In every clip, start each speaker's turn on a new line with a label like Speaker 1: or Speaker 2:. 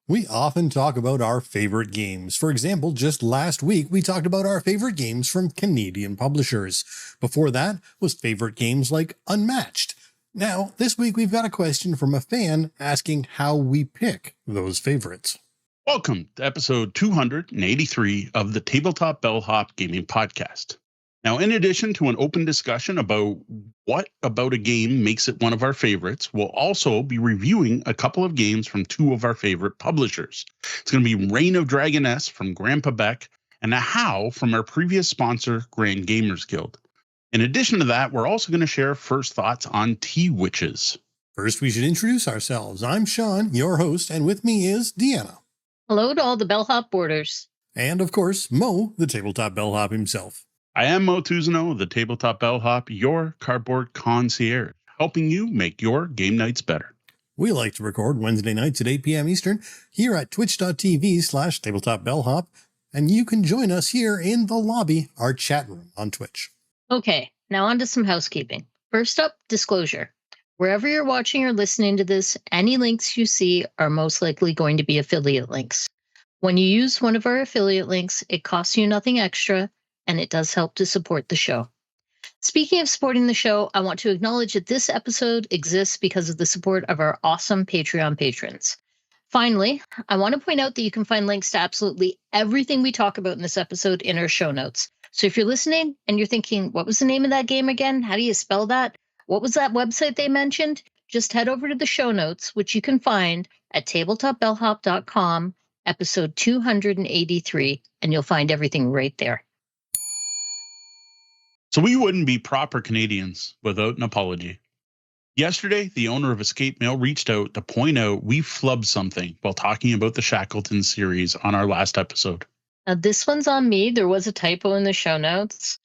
Speaker 1: We often talk about our favorite games. For example, just last week, we talked about our favorite games from Canadian publishers. Before that was favorite games like Unmatched. Now, this week we've got a question from a fan asking how we pick those favorites.
Speaker 2: Welcome to episode 283 of the Tabletop Bellhop Gaming Podcast. Now, in addition to an open discussion about what about a game makes it one of our favorites, we'll also be reviewing a couple of games from two of our favorite publishers. It's going to be Reign of Dragoness from Grandpa Beck and Ahau from our previous sponsor, Grand Gamers Guild. In addition to that, we're also going to share first thoughts on Tea Witches.
Speaker 1: First, we should introduce ourselves. I'm Sean, your host, and with me is Deanna.
Speaker 3: Hello to all the Bellhop boarders.
Speaker 1: And, of course, Mo, the Tabletop Bellhop himself.
Speaker 2: I am Mo Tuzano, the Tabletop Bellhop, your cardboard concierge, helping you make your game nights better.
Speaker 1: We like to record Wednesday nights at 8 p.m. Eastern here at twitch.tv/tabletopbellhop, and you can join us here in the lobby, our chat room on Twitch.
Speaker 3: Okay, now on to some housekeeping. First up, disclosure. Wherever you're watching or listening to this, any links you see are most likely going to be affiliate links. When you use one of our affiliate links, it costs you nothing extra, and it does help to support the show. Speaking of supporting the show, I want to acknowledge that this episode exists because of the support of our awesome Patreon patrons. Finally, I want to point out that you can find links to absolutely everything we talk about in this episode in our show notes. So if you're listening and you're thinking, what was the name of that game again? How do you spell that? What was that website they mentioned? Just head over to the show notes, which you can find at tabletopbellhop.com, episode 283, and you'll find everything right there.
Speaker 2: So we wouldn't be proper Canadians without an apology. Yesterday, the owner of Escape Mail reached out to point out we flubbed something while talking about the Shackleton series on our last episode.
Speaker 3: Now, this one's on me. There was a typo in the show notes,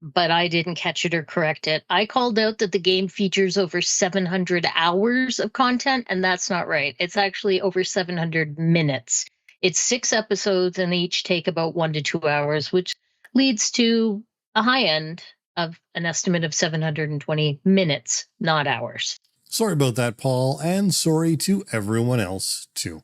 Speaker 3: but I didn't catch it or correct it. I called out that the game features over 700 hours of content, and that's not right. It's actually over 700 minutes. It's 6 episodes, and they each take about 1 to 2 hours, which leads to a high end of an estimate of 720 minutes, not hours.
Speaker 1: Sorry about that, Paul, and sorry to everyone else, too.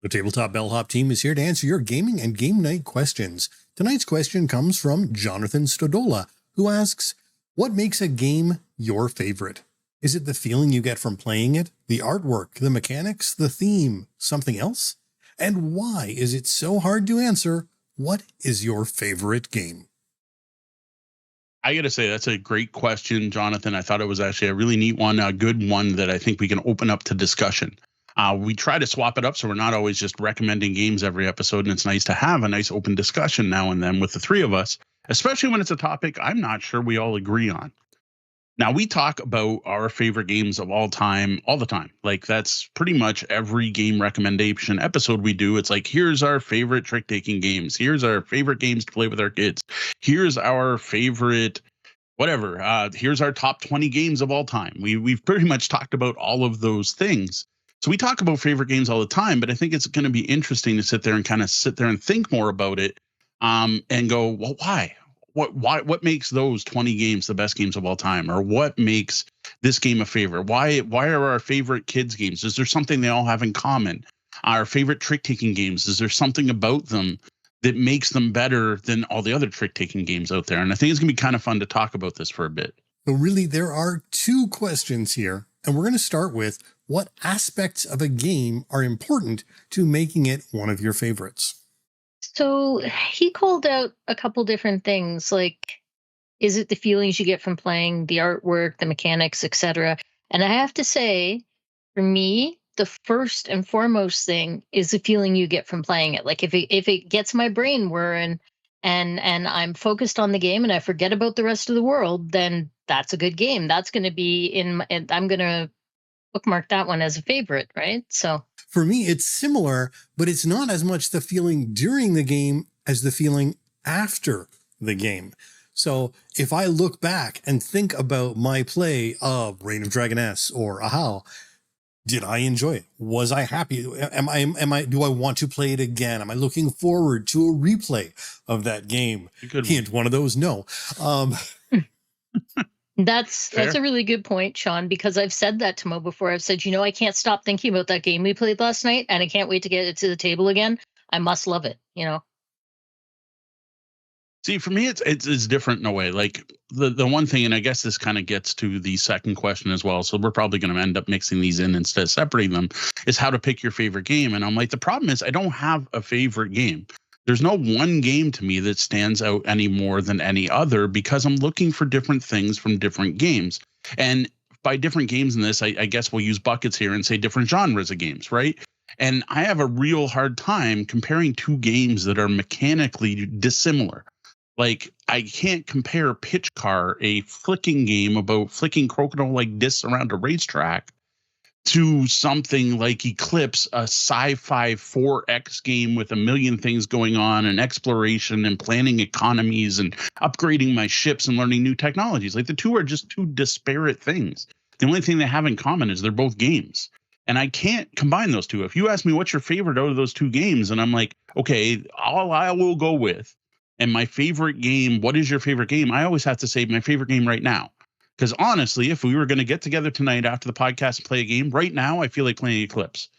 Speaker 1: The Tabletop Bellhop team is here to answer your gaming and game night questions. Tonight's question comes from Jonathan Stodola, who asks, what makes a game your favorite? Is it the feeling you get from playing it, the artwork, the mechanics, the theme, something else? And why is it so hard to answer? What is your favorite game?
Speaker 2: I got to say, that's a great question, Jonathan. I thought it was actually a really neat one, a good one that I think we can open up to discussion. We try to swap it up so we're not always just recommending games every episode, and it's nice to have a nice open discussion now and then with the three of us, especially when it's a topic I'm not sure we all agree on. Now, we talk about our favorite games of all time, all the time. Like, that's pretty much every game recommendation episode we do. It's like, here's our favorite trick-taking games. Here's our favorite games to play with our kids. Here's our favorite whatever. Here's our top 20 games of all time. We've pretty much talked about all of those things. So we talk about favorite games all the time, but I think it's going to be interesting to sit there and think more about it and go, well, why? What makes those 20 games the best games of all time? Or what makes this game a favorite? Why are our favorite kids games? Is there something they all have in common? Our favorite trick-taking games, is there something about them that makes them better than all the other trick-taking games out there? And I think it's going to be kind of fun to talk about this for a bit.
Speaker 1: So really, there are 2 questions here, and we're going to start with what aspects of a game are important to making it one of your favorites?
Speaker 3: So he called out a couple different things, like, is it the feelings you get from playing, the artwork, the mechanics, etc.? And I have to say, for me, the first and foremost thing is the feeling you get from playing it. Like, if it gets my brain whirring and I'm focused on the game and I forget about the rest of the world, then that's a good game. That's going to be I'm going to bookmark that one as a favorite, right? So
Speaker 1: for me, it's similar, but it's not as much the feeling during the game as the feeling after the game. So if I look back and think about my play of Reign of Dragoness or Ahau, did I enjoy it? Was I happy? Do I want to play it again? Am I looking forward to a replay of that game? Hint, one of those, no.
Speaker 3: That's a really good point, Sean, because I've said that to Mo before. I've said, I can't stop thinking about that game we played last night, and I can't wait to get it to the table again. I must love it,
Speaker 2: See, for me, it's different in a way. Like the one thing, and I guess this kind of gets to the second question as well. So we're probably going to end up mixing these in instead of separating them. Is how to pick your favorite game. And I'm like, the problem is I don't have a favorite game. There's no one game to me that stands out any more than any other because I'm looking for different things from different games. And by different games in this, I guess we'll use buckets here and say different genres of games, right? And I have a real hard time comparing two games that are mechanically dissimilar. Like, I can't compare Pitch Car, a flicking game about flicking crocodile-like discs around a racetrack, to something like Eclipse, a sci-fi 4X game with a million things going on and exploration and planning economies and upgrading my ships and learning new technologies. Like, the two are just two disparate things. The only thing they have in common is they're both games. And I can't combine those two. If you ask me what's your favorite out of those two games, and I'm like, okay, all I will go with, and my favorite game, what is your favorite game? I always have to say my favorite game right now. Because honestly, if we were going to get together tonight after the podcast and play a game, right now, I feel like playing Eclipse.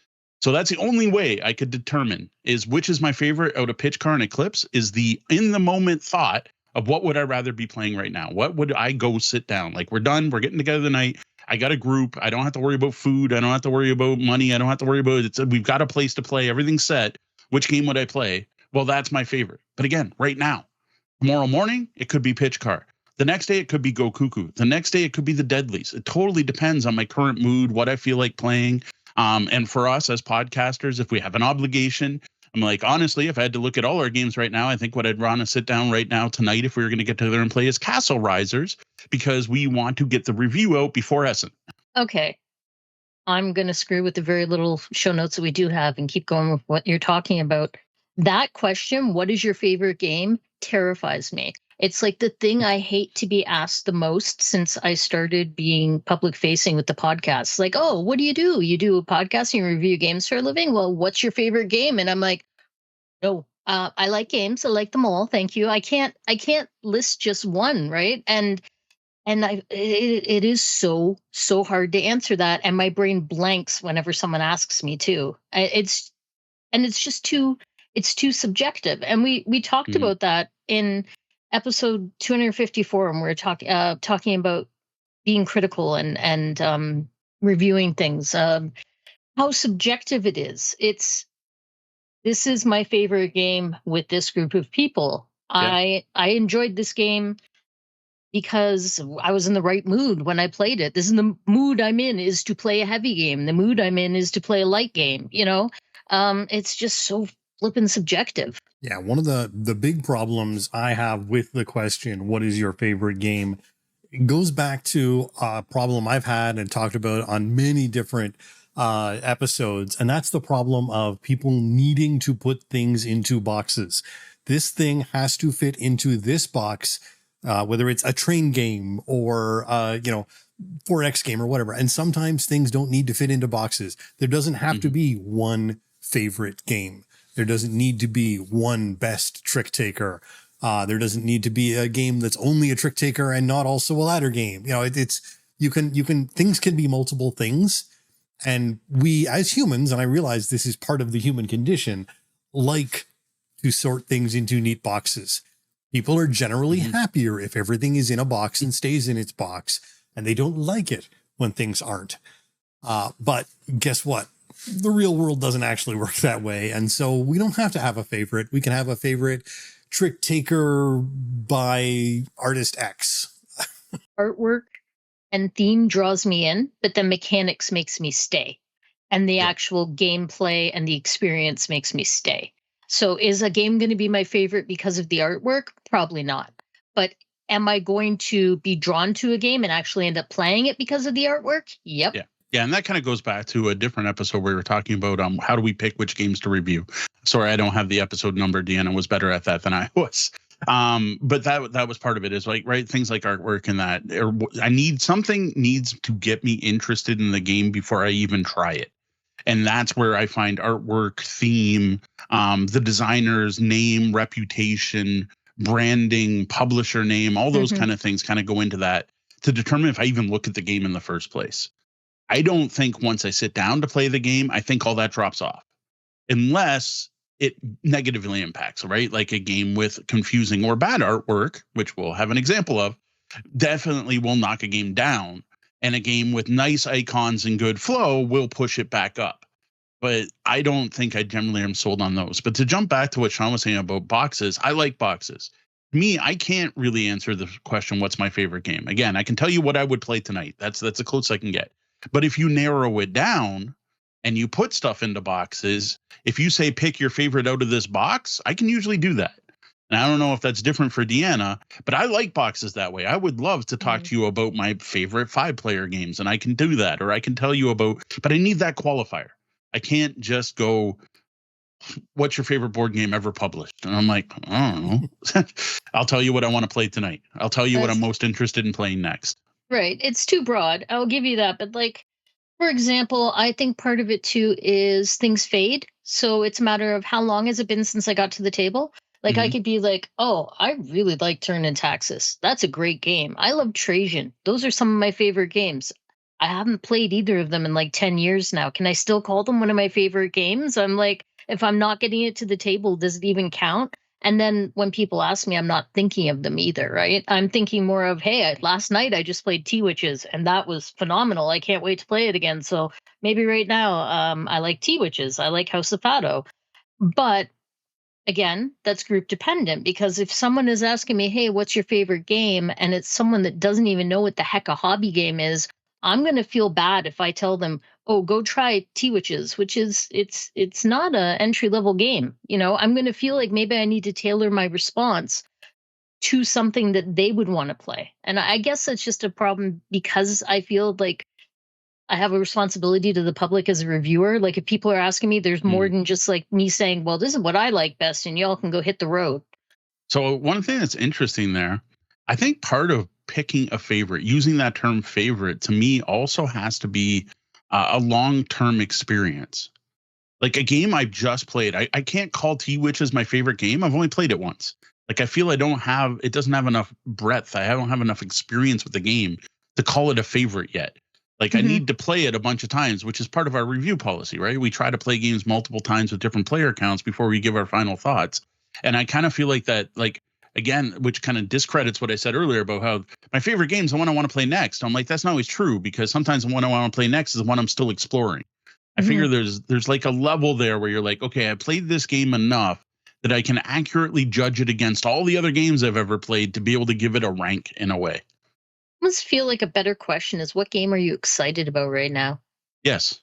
Speaker 2: So that's the only way I could determine is which is my favorite out of Pitch Car and Eclipse is the in the moment thought of what would I rather be playing right now? What would I go sit down? Like, we're done. We're getting together tonight. I got a group. I don't have to worry about food. I don't have to worry about money. I don't have to worry about it. We've got a place to play. Everything's set. Which game would I play? Well, that's my favorite. But again, right now, tomorrow morning, it could be Pitch Car. The next day, it could be Go Cuckoo. The next day, it could be the Deadlies. It totally depends on my current mood, what I feel like playing. And for us as podcasters, if we have an obligation, I'm like, honestly, if I had to look at all our games right now, I think what I'd want to sit down right now tonight, if we were going to get together and play, is Castle Risers, because we want to get the review out before Essen.
Speaker 3: Okay. I'm going to screw with the very little show notes that we do have and keep going with what you're talking about. That question, what is your favorite game, terrifies me. It's like the thing I hate to be asked the most since I started being public facing with the podcast. Like, oh, what do? You do a podcast and you review games for a living? Well, what's your favorite game? And I'm like, no, I like games. I like them all. Thank you. I can't list just one, right? And it is so hard to answer that, and my brain blanks whenever someone asks me to. It's just too subjective, and we talked about that in episode 254, and we're talking about being critical and reviewing things, how subjective it is. This is my favorite game with this group of people. Yeah. I enjoyed this game because I was in the right mood when I played it. This is the mood I'm in, is to play a heavy game. The mood I'm in is to play a light game. It's just so flippin' subjective.
Speaker 1: Yeah, one of the big problems I have with the question, what is your favorite game, goes back to a problem I've had and talked about on many different episodes. And that's the problem of people needing to put things into boxes. This thing has to fit into this box, whether it's a train game or, 4X game or whatever. And sometimes things don't need to fit into boxes. There doesn't have to be one favorite game. There doesn't need to be one best trick taker. There doesn't need to be a game that's only a trick taker and not also a ladder game. Things can be multiple things. And we as humans, and I realize this is part of the human condition, like to sort things into neat boxes. People are generally happier if everything is in a box and stays in its box, and they don't like it when things aren't. But guess what? The real world doesn't actually work that way. And so we don't have to have a favorite. We can have a favorite trick taker by artist X.
Speaker 3: Artwork and theme draws me in, but the mechanics makes me stay. And the actual gameplay and the experience makes me stay. So is a game going to be my favorite because of the artwork? Probably not. But am I going to be drawn to a game and actually end up playing it because of the artwork? Yep.
Speaker 2: Yeah, and that kind of goes back to a different episode where we were talking about how do we pick which games to review. Sorry, I don't have the episode number. Deanna was better at that than I was. But that was part of it, is like, right, things like artwork and that. Something needs to get me interested in the game before I even try it. And that's where I find artwork, theme, the designer's name, reputation, branding, publisher name, all those kind of things kind of go into that. to determine if I even look at the game in the first place. I don't think once I sit down to play the game, I think all that drops off unless it negatively impacts, right? Like a game with confusing or bad artwork, which we'll have an example of, definitely will knock a game down. And a game with nice icons and good flow will push it back up. But I don't think I generally am sold on those. But to jump back to what Sean was saying about boxes, I like boxes. Me, I can't really answer the question, what's my favorite game? Again, I can tell you what I would play tonight. That's the closest I can get. But if you narrow it down and you put stuff into boxes, if you say pick your favorite out of this box, I can usually do that. And I don't know if that's different for Deanna, but I like boxes that way. I would love to talk to you about my favorite 5-player games, and I can do that. Or I can tell you about, but I need that qualifier. I can't just go, what's your favorite board game ever published? And I'm like, I don't know. I'll tell you what I want to play tonight. I'll tell you what I'm most interested in playing next.
Speaker 3: Right. It's too broad. I'll give you that. But like, for example, I think part of it too is things fade. So it's a matter of how long has it been since I got to the table? Like I could be like, oh, I really like Turn and Taxis. That's a great game. I love Trajan. Those are some of my favorite games. I haven't played either of them in like 10 years now. Can I still call them one of my favorite games? I'm like, if I'm not getting it to the table, does it even count? And then when people ask me, I'm not thinking of them either, right? I'm thinking more of, hey, last night I just played T-Witches and that was phenomenal. I can't wait to play it again. So maybe right now I like T-Witches. I like House of Fado. But again, that's group dependent, because if someone is asking me, hey, what's your favorite game? And it's someone that doesn't even know what the heck a hobby game is, I'm going to feel bad if I tell them, oh, go try T-Witches, which is, it's not a entry level game. You know, I'm going to feel like maybe I need to tailor my response to something that they would want to play. And I guess that's just a problem because I feel like I have a responsibility to the public as a reviewer. Like if people are asking me, there's more than just like me saying, well, this is what I like best and y'all can go hit the road.
Speaker 2: So one thing that's interesting there, I think part of picking a favorite, using that term favorite, to me also has to be a long-term experience. Like a game I've just played, I can't call T-Witches my favorite game. I've only played it once. Like I feel it doesn't have enough breadth. I don't have enough experience with the game to call it a favorite yet. Like I need to play it a bunch of times, which is part of our review policy, right? We try to play games multiple times with different player counts before we give our final thoughts. And I kind of feel like that, like, again, which kind of discredits what I said earlier about how my favorite game is the one I want to play next. I'm like, that's not always true, because sometimes the one I want to play next is the one I'm still exploring. I figure there's like a level there where you're like, okay, I played this game enough that I can accurately judge it against all the other games I've ever played to be able to give it a rank in a way.
Speaker 3: I almost feel like a better question is, what game are you excited about right now?
Speaker 2: Yes.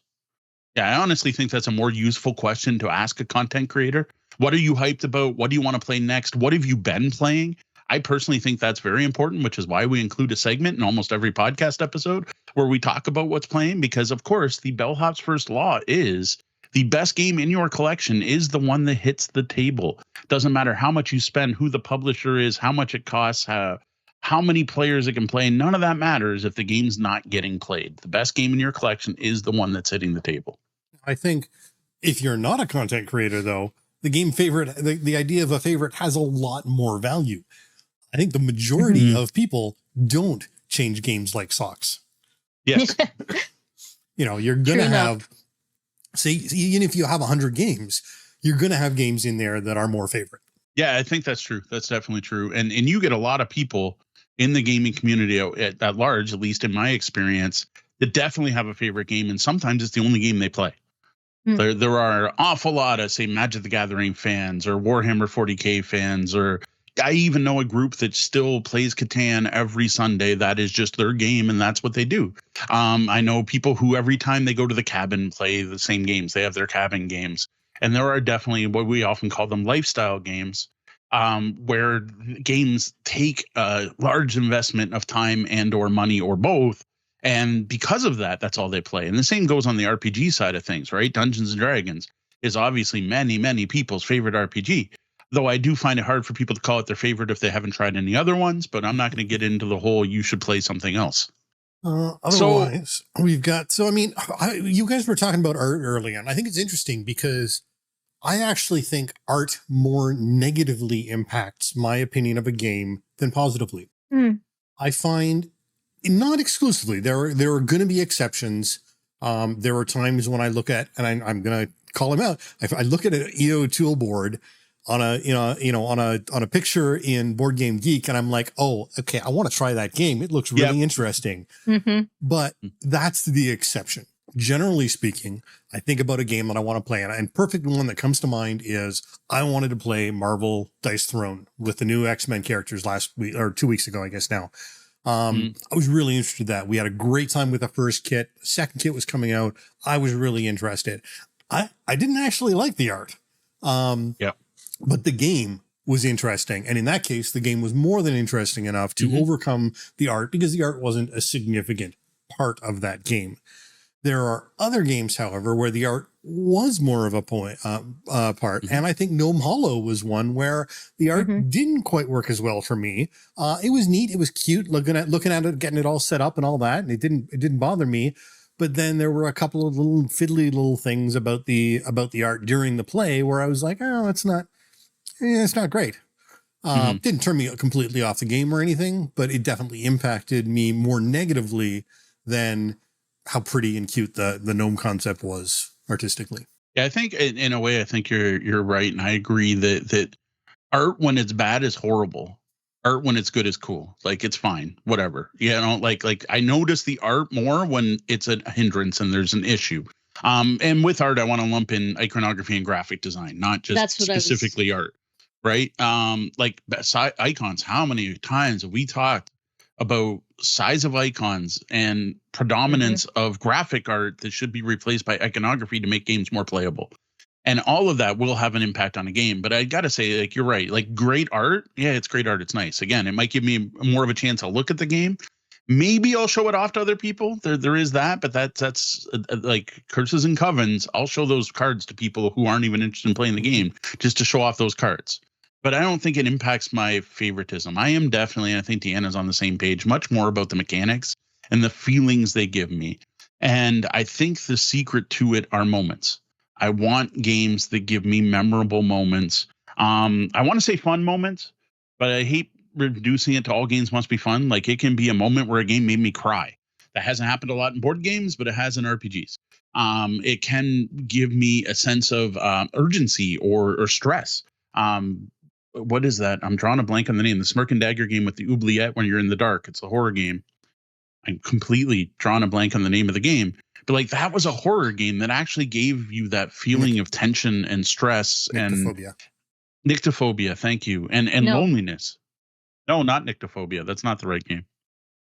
Speaker 2: Yeah, I honestly think that's a more useful question to ask a content creator. What are you hyped about? What do you want to play next? What have you been playing? I personally think that's very important, which is why we include a segment in almost every podcast episode where we talk about what's playing, because of course the Bellhop's first law is the best game in your collection is the one that hits the table. Doesn't matter how much you spend, who the publisher is, how much it costs, how many players it can play. None of that matters if the game's not getting played. The best game in your collection is the one that's hitting the table.
Speaker 1: I think if you're not a content creator, though, the game favorite, the idea of a favorite has a lot more value. I think the majority of people don't change games like socks.
Speaker 2: Yes.
Speaker 1: You know, you're going to have, say, even if you have 100 games, you're going to have games in there that are more favorite.
Speaker 2: Yeah, I think that's true. That's definitely true. And you get a lot of people in the gaming community at large, at least in my experience, that definitely have a favorite game. And sometimes it's the only game they play. There are an awful lot of, say, Magic the Gathering fans or Warhammer 40K fans, or I even know a group that still plays Catan every Sunday. That is just their game, and that's what they do. I know people who every time they go to the cabin play the same games. They have their cabin games. And there are definitely what we often call them lifestyle games, where games take a large investment of time and or money or both. And because of that, that's all they play. And the same goes on the RPG side of things, right? Dungeons and Dragons is obviously many, many people's favorite RPG. Though I do find it hard for people to call it their favorite if they haven't tried any other ones, but I'm not going to get into the whole you should play something else.
Speaker 1: Otherwise, we've got, you guys were talking about art earlier, and I think it's interesting because I actually think art more negatively impacts my opinion of a game than positively. I find Not exclusively. There are going to be exceptions. There are times when I look at, and I'm going to call him out. I look at an EO tool board on a picture in Board Game Geek, and I'm like, oh, okay, I want to try that game. It looks really interesting.
Speaker 3: Mm-hmm.
Speaker 1: But that's the exception. Generally speaking, I think about a game that I want to play, and perfect one that comes to mind is I wanted to play Marvel Dice Throne with the new X-Men characters last week or 2 weeks ago, I guess now. I was really interested in that. We had a great time with the first kit. The second kit was coming out. I was really interested. I didn't actually like the art. But the game was interesting. And in that case, the game was more than interesting enough to overcome the art because the art wasn't a significant part of that game. There are other games, however, where the art was more of a part. And I think Gnome Hollow was one where the art didn't quite work as well for me. It was neat. It was cute looking at it, getting it all set up and all that. And it didn't bother me. But then there were a couple of little fiddly little things about the art during the play where I was like, oh, it's not great. Didn't turn me completely off the game or anything, but it definitely impacted me more negatively than how pretty and cute the gnome concept was artistically.
Speaker 2: Yeah, I think in a way, I think you're right, and I agree that art when it's bad is horrible. Art when it's good is cool. Like it's fine, whatever. You know, like I notice the art more when it's a hindrance and there's an issue. And with art, I want to lump in iconography and graphic design, not just specifically art, right? Like icons. How many times have we talked about size of icons and predominance of graphic art that should be replaced by iconography to make games more playable? And all of that will have an impact on a game. But I got to say, like, you're right. Like great art. Yeah, it's great art. It's nice. Again, it might give me more of a chance to look at the game. Maybe I'll show it off to other people. There is that, but that's like Curses and Covens. I'll show those cards to people who aren't even interested in playing the game just to show off those cards. But I don't think it impacts my favoritism. I am definitely, and I think Deanna's on the same page, much more about the mechanics and the feelings they give me. And I think the secret to it are moments. I want games that give me memorable moments. I want to say fun moments, but I hate reducing it to all games must be fun. Like it can be a moment where a game made me cry. That hasn't happened a lot in board games, but it has in RPGs. It can give me a sense of urgency or stress. What is that? I'm drawing a blank on the name. The Smirk and Dagger game with the oubliette when you're in the dark. It's a horror game. I'm completely drawing a blank on the name of the game. But like that was a horror game that actually gave you that feeling of tension and stress and nyctophobia. Thank you. And loneliness. No, not nyctophobia. That's not the right game.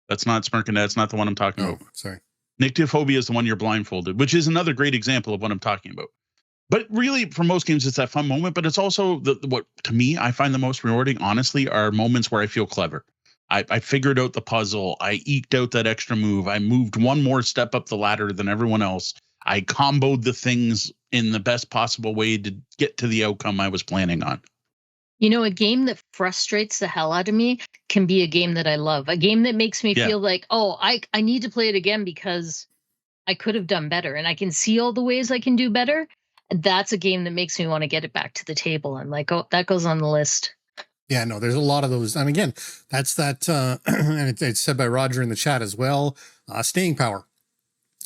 Speaker 2: That's not Smirk and Dagger. That's not the one I'm talking about.
Speaker 1: Sorry.
Speaker 2: Nyctophobia is the one you're blindfolded, which is another great example of what I'm talking about. But really, for most games, it's that fun moment. But it's also what, to me, I find the most rewarding, honestly, are moments where I feel clever. I figured out the puzzle. I eked out that extra move. I moved one more step up the ladder than everyone else. I comboed the things in the best possible way to get to the outcome I was planning on.
Speaker 3: You know, a game that frustrates the hell out of me can be a game that I love. A game that makes me feel like, oh, I need to play it again because I could have done better. And I can see all the ways I can do better. That's a game that makes me want to get it back to the table. I'm like, oh, that goes on the list.
Speaker 1: Yeah, no, there's a lot of those. And again, that's that, and it's said by Roger in the chat as well, staying power.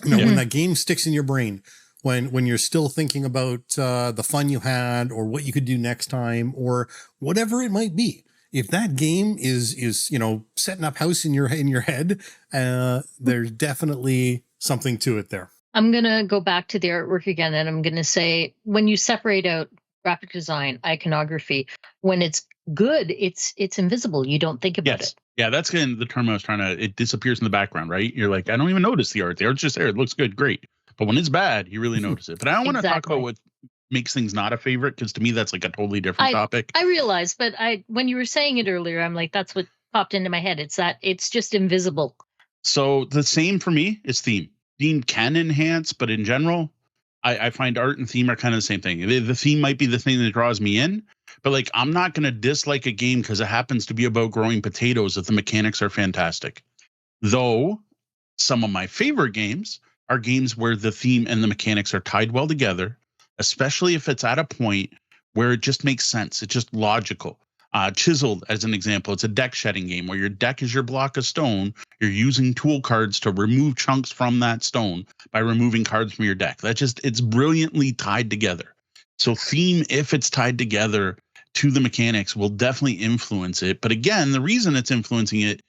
Speaker 1: You know, when that game sticks in your brain, when you're still thinking about the fun you had or what you could do next time or whatever it might be. If that game is you know, setting up house in your head, there's definitely something to it there.
Speaker 3: I'm going to go back to the artwork again, and I'm going to say when you separate out graphic design, iconography, when it's good, it's invisible. You don't think about it.
Speaker 2: Yeah, that's kind of the term I was trying to, it disappears in the background, right? You're like, I don't even notice the art. The art's just there. It looks good. Great. But when it's bad, you really notice it. But I don't want to talk about what makes things not a favorite, because to me, that's like a totally different topic.
Speaker 3: I realize, but when you were saying it earlier, I'm like, that's what popped into my head. It's that it's just invisible. So
Speaker 2: the same for me is theme. Theme can enhance, but in general, I find art and theme are kind of the same thing. The theme might be the thing that draws me in, but like I'm not going to dislike a game because it happens to be about growing potatoes if the mechanics are fantastic. Though some of my favorite games are games where the theme and the mechanics are tied well together, especially if it's at a point where it just makes sense. It's just logical. Chiseled, as an example, it's a deck shedding game where your deck is your block of stone. You're using tool cards to remove chunks from that stone by removing cards from your deck. It's brilliantly tied together. So theme, if it's tied together to the mechanics, will definitely influence it. But again, the reason it's influencing it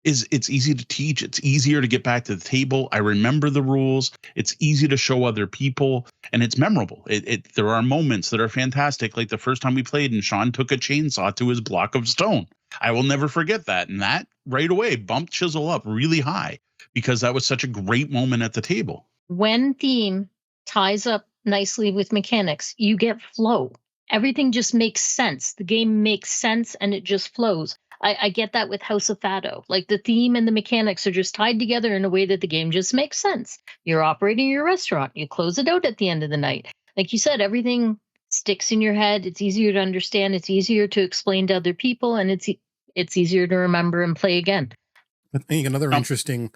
Speaker 2: is it's easy to teach. It's easier to get back to the table. I remember the rules. It's easy to show other people, and it's memorable. There are moments that are fantastic, like the first time we played and Sean took a chainsaw to his block of stone. I will never forget that. And that right away bumped Chisel up really high because that was such a great moment at the table.
Speaker 3: When theme ties up nicely with mechanics, you get flow. Everything just makes sense. The game makes sense and it just flows. I get that with House of Fado. Like the theme and the mechanics are just tied together in a way that the game just makes sense. You're operating your restaurant. You close it out at the end of the night. Like you said, everything sticks in your head. It's easier to understand. It's easier to explain to other people. And it's easier to remember and play again.
Speaker 1: I think another interesting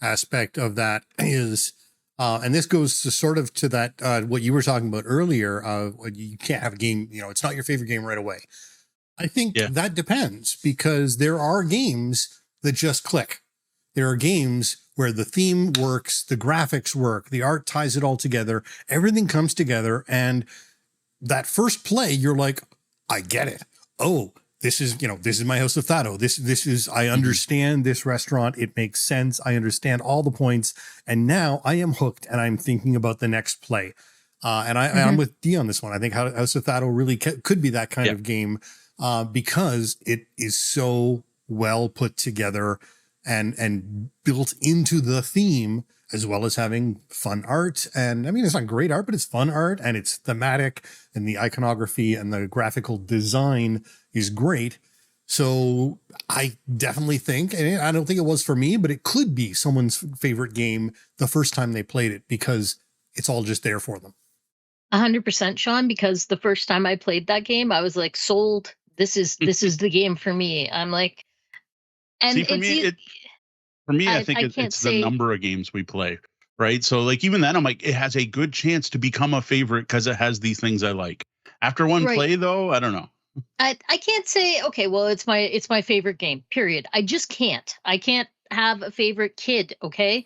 Speaker 1: aspect of that is, and this goes to sort of to that, what you were talking about earlier, you can't have a game, it's not your favorite game right away. I think that depends, because there are games that just click. There are games where the theme works, the graphics work, the art ties it all together, everything comes together. And that first play, you're like, I get it. Oh, this is my House of Fado. This is, I understand this restaurant. It makes sense. I understand all the points. And now I am hooked and I'm thinking about the next play. And I'm with Dee on this one. I think House of Fado really could be that kind of game. Because it is so well put together and built into the theme, as well as having fun art. And I mean, it's not great art, but it's fun art and it's thematic, and the iconography and the graphical design is great. So I definitely think, and I don't think it was for me, but it could be someone's favorite game the first time they played it, because it's all just there for them.
Speaker 3: 100%, Sean, because the first time I played that game, I was like, sold. This is the game for me. I'm like, and
Speaker 2: see, for me, I think it's the number of games we play, right? So like even then, I'm like, it has a good chance to become a favorite because it has these things I like. After one play, though, I don't know.
Speaker 3: I can't say, okay, well, it's my favorite game. Period. I just can't. I can't have a favorite kid. Okay,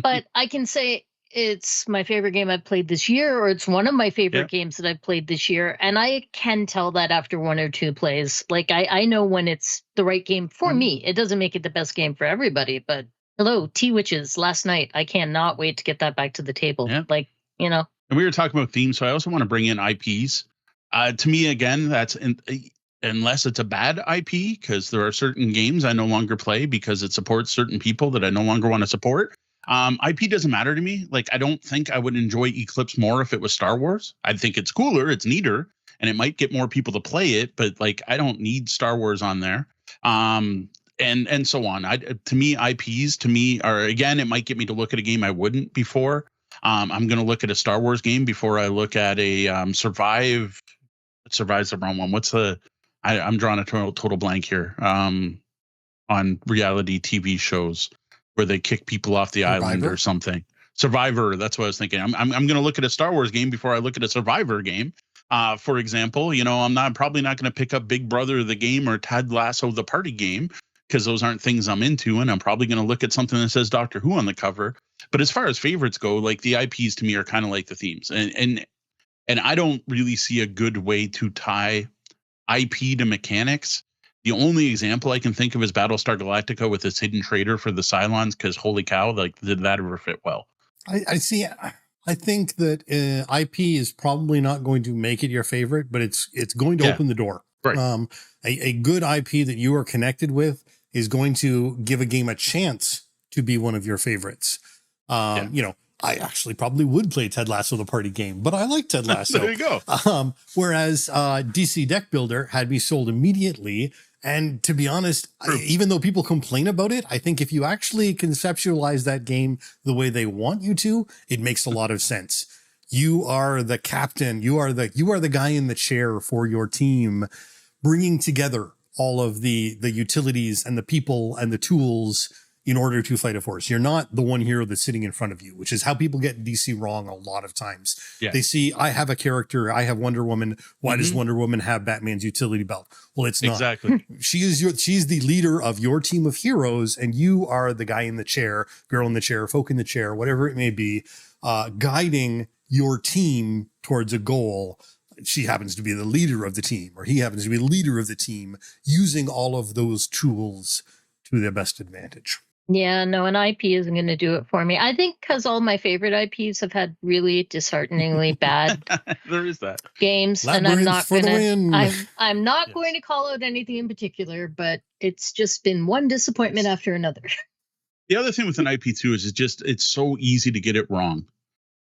Speaker 3: but I can say it's my favorite game I've played this year, or it's one of my favorite games that I've played this year. And I can tell that after one or two plays. Like I know when it's the right game for me. It doesn't make it the best game for everybody, but hello, T-Witches last night. I cannot wait to get that back to the table. Yeah. Like, And
Speaker 2: we were talking about themes, so I also want to bring in IPs. To me, again, that's unless it's a bad IP, because there are certain games I no longer play because it supports certain people that I no longer want to support. IP doesn't matter to me. Like, I don't think I would enjoy Eclipse more if it was Star Wars. I think it's cooler, it's neater, and it might get more people to play it, but like, I don't need Star Wars on there. And so on. To me, IPs are, again, it might get me to look at a game I wouldn't before. I'm going to look at a Star Wars game before I look at a Survive's the wrong one. What's I'm drawing a total blank here. On reality TV shows where they kick people off the island or something. Survivor, that's what I was thinking. I'm going to look at a Star Wars game before I look at a Survivor game. For example, I'm probably not going to pick up Big Brother the game or Ted Lasso the party game, because those aren't things I'm into, and I'm probably going to look at something that says Doctor Who on the cover. But as far as favorites go, like the IPs to me are kind of like the themes, and I don't really see a good way to tie IP to mechanics. The only example I can think of is Battlestar Galactica with its hidden trader for the Cylons, because holy cow, like, did that ever fit well?
Speaker 1: I see. I think that IP is probably not going to make it your favorite, but it's going to open the door.
Speaker 2: Right.
Speaker 1: A good IP that you are connected with is going to give a game a chance to be one of your favorites. I actually probably would play Ted Lasso the party game, but I like Ted Lasso.
Speaker 2: There you go.
Speaker 1: Whereas DC Deck Builder had me sold immediately. And to be honest, even though people complain about it, I think if you actually conceptualize that game the way they want you to, it makes a lot of sense. You are the captain. You are the guy in the chair for your team, bringing together all of the utilities and the people and the tools in order to fight a force. You're not the one hero that's sitting in front of you, which is how people get DC wrong a lot of times.
Speaker 2: Yeah.
Speaker 1: They see, I have a character, I have Wonder Woman. Why does
Speaker 2: Mhm.
Speaker 1: Wonder Woman have Batman's utility belt? Well, it's not.
Speaker 2: Exactly.
Speaker 1: She's the leader of your team of heroes, and you are the guy in the chair, girl in the chair, folk in the chair, whatever it may be, guiding your team towards a goal. She happens to be the leader of the team, or he happens to be the leader of the team, using all of those tools to their best advantage.
Speaker 3: Yeah, no, an IP isn't going to do it for me. I think because all my favorite IPs have had really dishearteningly bad
Speaker 2: There is that.
Speaker 3: games, and I'm
Speaker 1: Labyrinth
Speaker 3: not
Speaker 1: for the
Speaker 3: going
Speaker 1: win.
Speaker 3: to. I'm not
Speaker 2: Yes.
Speaker 3: going to call out anything in particular, but it's just been one disappointment after another.
Speaker 2: The other thing with an IP too is it's so easy to get it wrong.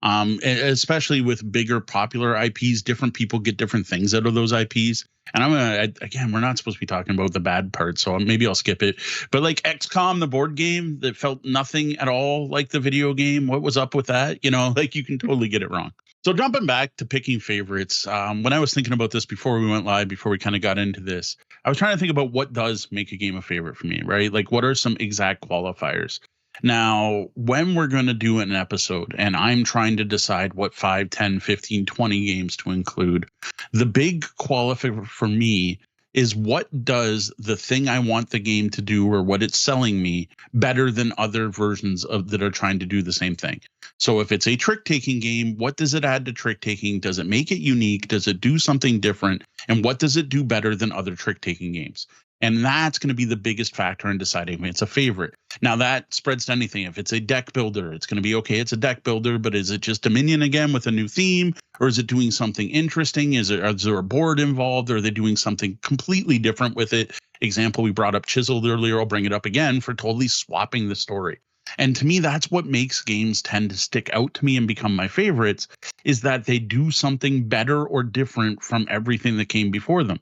Speaker 2: Especially with bigger popular IPs, different people get different things out of those IPs. And again, we're not supposed to be talking about the bad part, so maybe I'll skip it. But like XCOM, the board game that felt nothing at all like the video game. What was up with that? You know, like you can totally get it wrong. So jumping back to picking favorites, when I was thinking about this before we went live, before we kind of got into this, I was trying to think about what does make a game a favorite for me, right? Like what are some exact qualifiers? Now, when we're going to do an episode and I'm trying to decide what 5, 10, 15, 20 games to include, the big qualifier for me is what does the thing I want the game to do or what it's selling me better than other versions of that are trying to do the same thing. So if it's a trick-taking game, what does it add to trick-taking? Does it make it unique? Does it do something different? And what does it do better than other trick-taking games? And that's going to be the biggest factor in deciding if it's a favorite. Now that spreads to anything. If it's a deck builder, it's going to be okay. It's a deck builder, but is it just Dominion again with a new theme, or is it doing something interesting? Is there a board involved, or are they doing something completely different with it? Example, we brought up Chiseled earlier. I'll bring it up again for totally swapping the story. And to me, that's what makes games tend to stick out to me and become my favorites, is that they do something better or different from everything that came before them.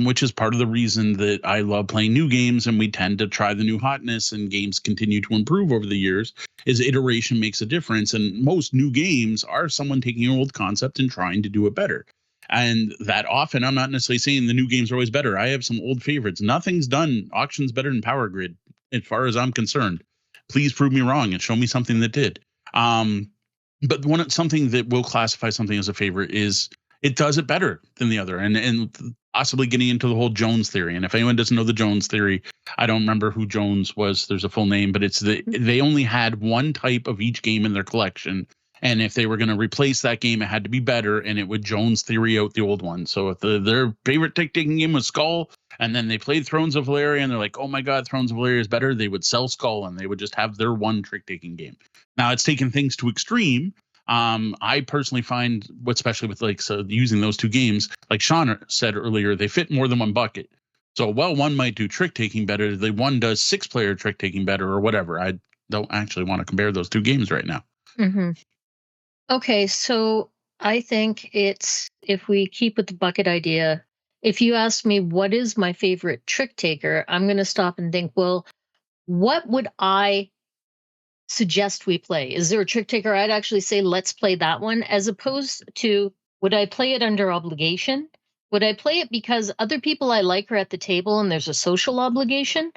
Speaker 2: Which is part of the reason that I love playing new games, and we tend to try the new hotness, and games continue to improve over the years, is iteration makes a difference. And most new games are someone taking an old concept and trying to do it better. And that often, I'm not necessarily saying the new games are always better. I have some old favorites. Nothing's done auctions better than Power Grid, as far as I'm concerned. Please prove me wrong and show me something that did. But something that will classify something as a favorite is it does it better than the other, and possibly getting into the whole Jones theory. And if anyone doesn't know the Jones theory, I don't remember who Jones was. There's a full name, but it's they only had one type of each game in their collection. And if they were going to replace that game, it had to be better, and it would Jones theory out the old one. So if their favorite tick-taking game was Skull, and then they played Thrones of Valeria, and they're like, oh my God, Thrones of Valeria is better, they would sell Skull, and they would just have their one trick-taking game. Now, it's taken things to extreme. I personally find, especially with using those two games, like Sean said earlier, they fit more than one bucket. So while one might do trick taking better, the one does 6-player trick taking better or whatever. I don't actually want to compare those two games right now.
Speaker 3: Mm-hmm. Okay, so I think if we keep with the bucket idea, if you ask me what is my favorite trick taker, I'm going to stop and think, well, what would I suggest we play? Is there a trick taker I'd actually say let's play that one, as opposed to would I play it under obligation? Would I play it because other people I like are at the table and there's a social obligation?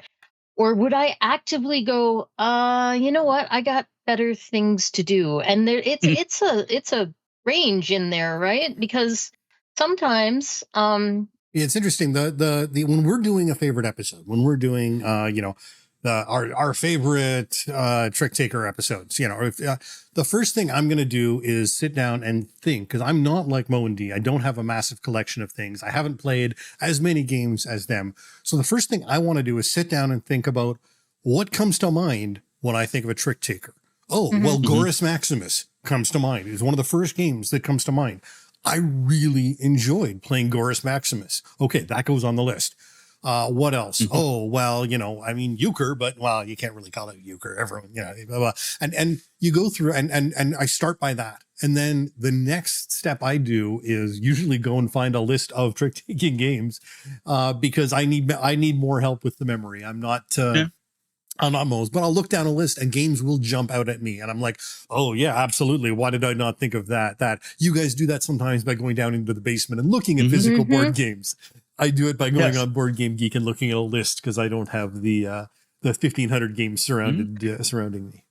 Speaker 3: Or would I actively go, you know what, I got better things to do? And it's a range in there, right? Because sometimes
Speaker 1: it's interesting. The when we're doing a favorite episode, when we're doing our favorite trick taker episodes, the first thing I'm going to do is sit down and think, because I'm not like Mo and D. I don't have a massive collection of things. I haven't played as many games as them. So the first thing I want to do is sit down and think about what comes to mind when I think of a trick taker. Oh, well, Gorus Maximus comes to mind. It's one of the first games that comes to mind. I really enjoyed playing Gorus Maximus. Okay, that goes on the list. What else? Oh, well, euchre, but well, you can't really call it euchre. Everyone, blah, blah. And you go through and I start by that. And then the next step I do is usually go and find a list of trick taking games, because I need more help with the memory. I'm not Mo's, but I'll look down a list and games will jump out at me. And I'm like, oh yeah, absolutely. Why did I not think of that? You guys do that sometimes by going down into the basement and looking at physical board games. I do it by going on Board Game Geek and looking at a list, because I don't have the the 1,500 games surrounding me.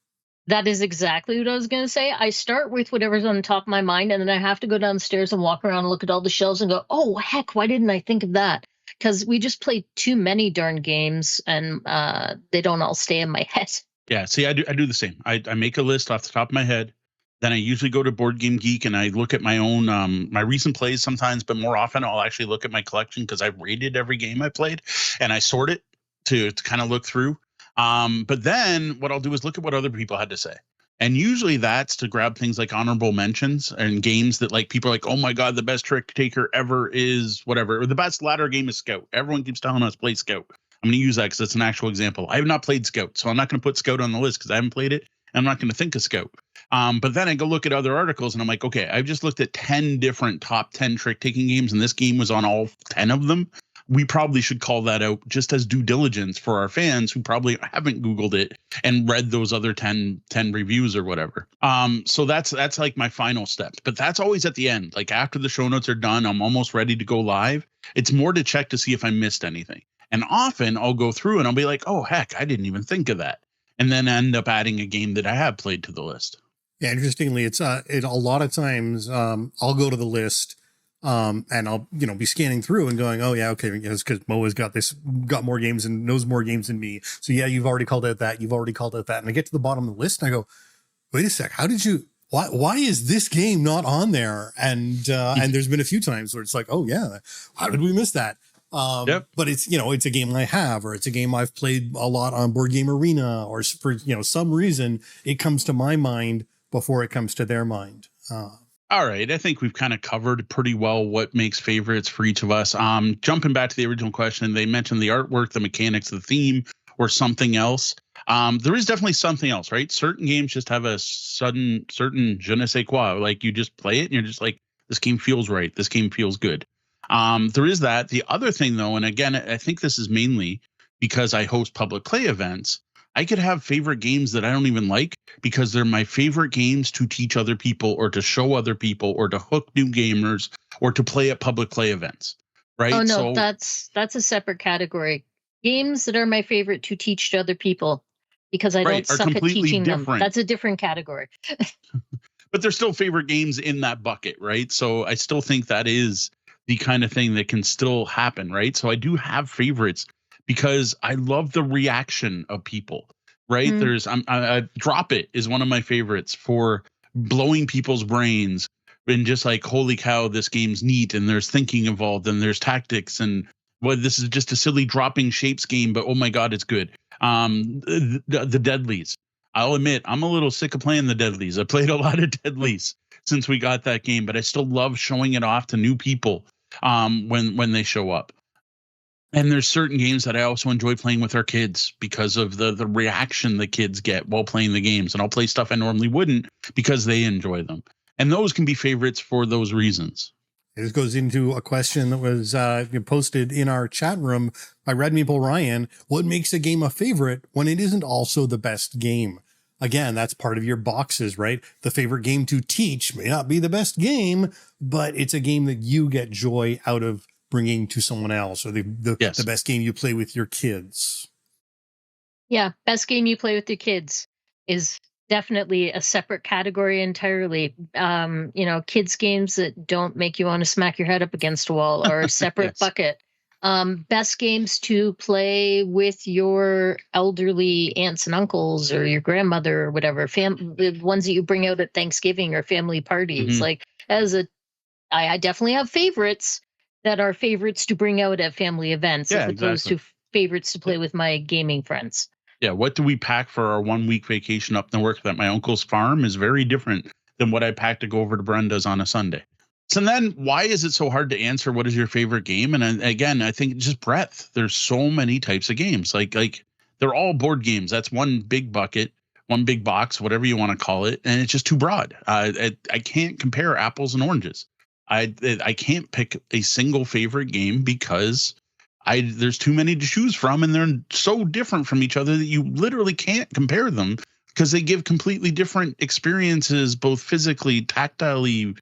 Speaker 3: That is exactly what I was going to say. I start with whatever's on the top of my mind, and then I have to go downstairs and walk around and look at all the shelves and go, oh, heck, why didn't I think of that? Because we just play too many darn games, and they don't all stay in my head.
Speaker 2: Yeah, see, I do the same. I make a list off the top of my head. Then I usually go to Board Game Geek and I look at my own my recent plays sometimes, but more often I'll actually look at my collection because I've rated every game I played and I sort it to kind of look through. But then what I'll do is look at what other people had to say. And usually that's to grab things like honorable mentions and games that like people are like, oh my God, the best trick taker ever is whatever. Or the best ladder game is Scout. Everyone keeps telling us play Scout. I'm going to use that because it's an actual example. I have not played Scout, so I'm not going to put Scout on the list because I haven't played it. And I'm not going to think of Scout. But then I go look at other articles and I'm like, okay, I've just looked at 10 different top 10 trick taking games and this game was on all 10 of them. We probably should call that out just as due diligence for our fans who probably haven't Googled it and read those other 10 reviews or whatever. So that's like my final step, but that's always at the end. Like after the show notes are done, I'm almost ready to go live. It's more to check to see if I missed anything. And often I'll go through and I'll be like, oh, heck, I didn't even think of that. And then end up adding a game that I have played to the list.
Speaker 1: Yeah, interestingly, it's a lot of times I'll go to the list and I'll be scanning through and going, oh yeah, okay, yes, because Mo has got more games and knows more games than me. So yeah, you've already called out that, and I get to the bottom of the list and I go, wait a sec, how did you? Why is this game not on there? And there's been a few times where it's like, oh yeah, how did we miss that?
Speaker 2: Yep.
Speaker 1: But it's it's a game I have, or it's a game I've played a lot on Board Game Arena, or for some reason it comes to my mind before it comes to their mind.
Speaker 2: All right, I think we've kind of covered pretty well what makes favorites for each of us. Jumping back to the original question, they mentioned the artwork, the mechanics, the theme, or something else. There is definitely something else, right? Certain games just have a certain je ne sais quoi. Like you just play it and you're just like, this game feels right. This game feels good. There is that. The other thing, though, and again, I think this is mainly because I host public play events. I could have favorite games that I don't even like because they're my favorite games to teach other people or to show other people or to hook new gamers or to play at public play events. Right.
Speaker 3: Oh, no, that's a separate category. Games that are my favorite to teach to other people because I don't suck at teaching them. That's a different category.
Speaker 2: But they're still favorite games in that bucket. Right. So I still think that is the kind of thing that can still happen. Right. So I do have favorites because I love the reaction of people, right? There's Drop It is one of my favorites for blowing people's brains and just like, holy cow, this game's neat. And there's thinking involved and there's tactics and this is just a silly dropping shapes game, but oh my God, it's good. The Deadlies. I'll admit I'm a little sick of playing the Deadlies. I played a lot of Deadlies since we got that game, but I still love showing it off to new people when they show up. And there's certain games that I also enjoy playing with our kids because of the reaction the kids get while playing the games. And I'll play stuff I normally wouldn't because they enjoy them. And those can be favorites for those reasons.
Speaker 1: This goes into a question that was posted in our chat room by Red Meeple Ryan. What makes a game a favorite when it isn't also the best game? Again, that's part of your boxes, right? The favorite game to teach may not be the best game, but it's a game that you get joy out of bringing to someone else, or the best game you play with your kids.
Speaker 3: Yeah, best game you play with your kids is definitely a separate category entirely. Kids games that don't make you want to smack your head up against a wall are a separate bucket. Best games to play with your elderly aunts and uncles or your grandmother or whatever, the ones that you bring out at Thanksgiving or family parties. Like I definitely have favorites that are favorites to bring out at family events as opposed to favorites to play with my gaming friends.
Speaker 2: Yeah, what do we pack for our 1 week vacation up north at my uncle's farm is very different than what I pack to go over to Brenda's on a Sunday. So then why is it so hard to answer what is your favorite game? And again, I think just breadth. There's so many types of games. Like they're all board games. That's one big bucket, one big box, whatever you want to call it. And it's just too broad. I can't compare apples and oranges. I can't pick a single favorite game because there's too many to choose from, and they're so different from each other that you literally can't compare them because they give completely different experiences, both physically, tactilely,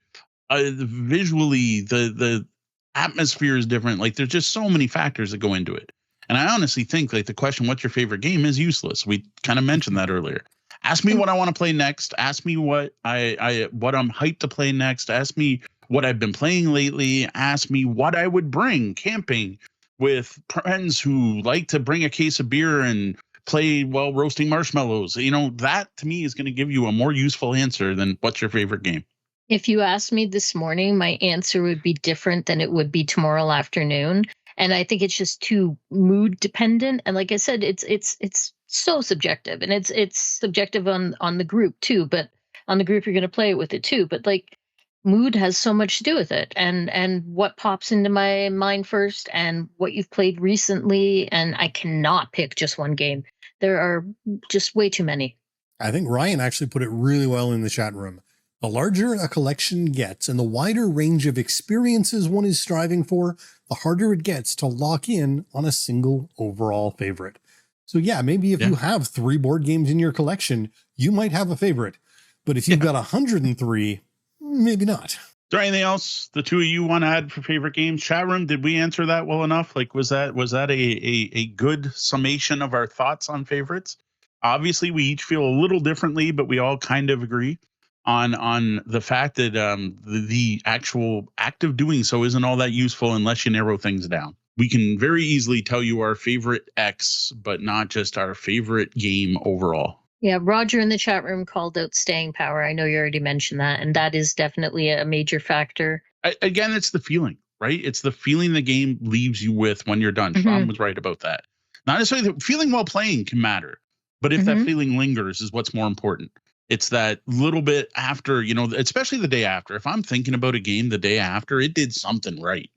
Speaker 2: visually. The atmosphere is different. Like there's just so many factors that go into it. And I honestly think like the question, what's your favorite game, is useless. We kind of mentioned that earlier. Ask me what I want to play next. Ask me what what I'm hyped to play next. Ask me what I've been playing lately. Ask me what I would bring camping with friends who like to bring a case of beer and play while roasting marshmallows. That to me is going to give you a more useful answer than what's your favorite game.
Speaker 3: If you asked me this morning, my answer would be different than it would be tomorrow afternoon. And I think it's just too mood dependent. And like I said, it's so subjective, and it's subjective on the group too, but on the group you're going to play it with it too. But like mood has so much to do with it, and what pops into my mind first, and what you've played recently. And I cannot pick just one game. There are just way too many.
Speaker 1: I think Ryan actually put it really well in the chat room. The larger a collection gets and the wider range of experiences one is striving for, the harder it gets to lock in on a single overall favorite. So yeah, maybe if you have 3 board games in your collection, you might have a favorite. But if you've got 103, maybe not.
Speaker 2: Is there anything else the two of you want to add for favorite games? Chat room, did we answer that well enough? Like, was that a good summation of our thoughts on favorites? Obviously, we each feel a little differently, but we all kind of agree on the fact that the actual act of doing so isn't all that useful unless you narrow things down. We can very easily tell you our favorite X, but not just our favorite game overall.
Speaker 3: Yeah, Roger in the chat room called out staying power. I know you already mentioned that, and that is definitely a major factor.
Speaker 2: Again, it's the feeling, right? It's the feeling the game leaves you with when you're done. Sean was right about that. Not necessarily the feeling while playing can matter, but if that feeling lingers is what's more important. It's that little bit after, especially the day after. If I'm thinking about a game the day after, it did something right.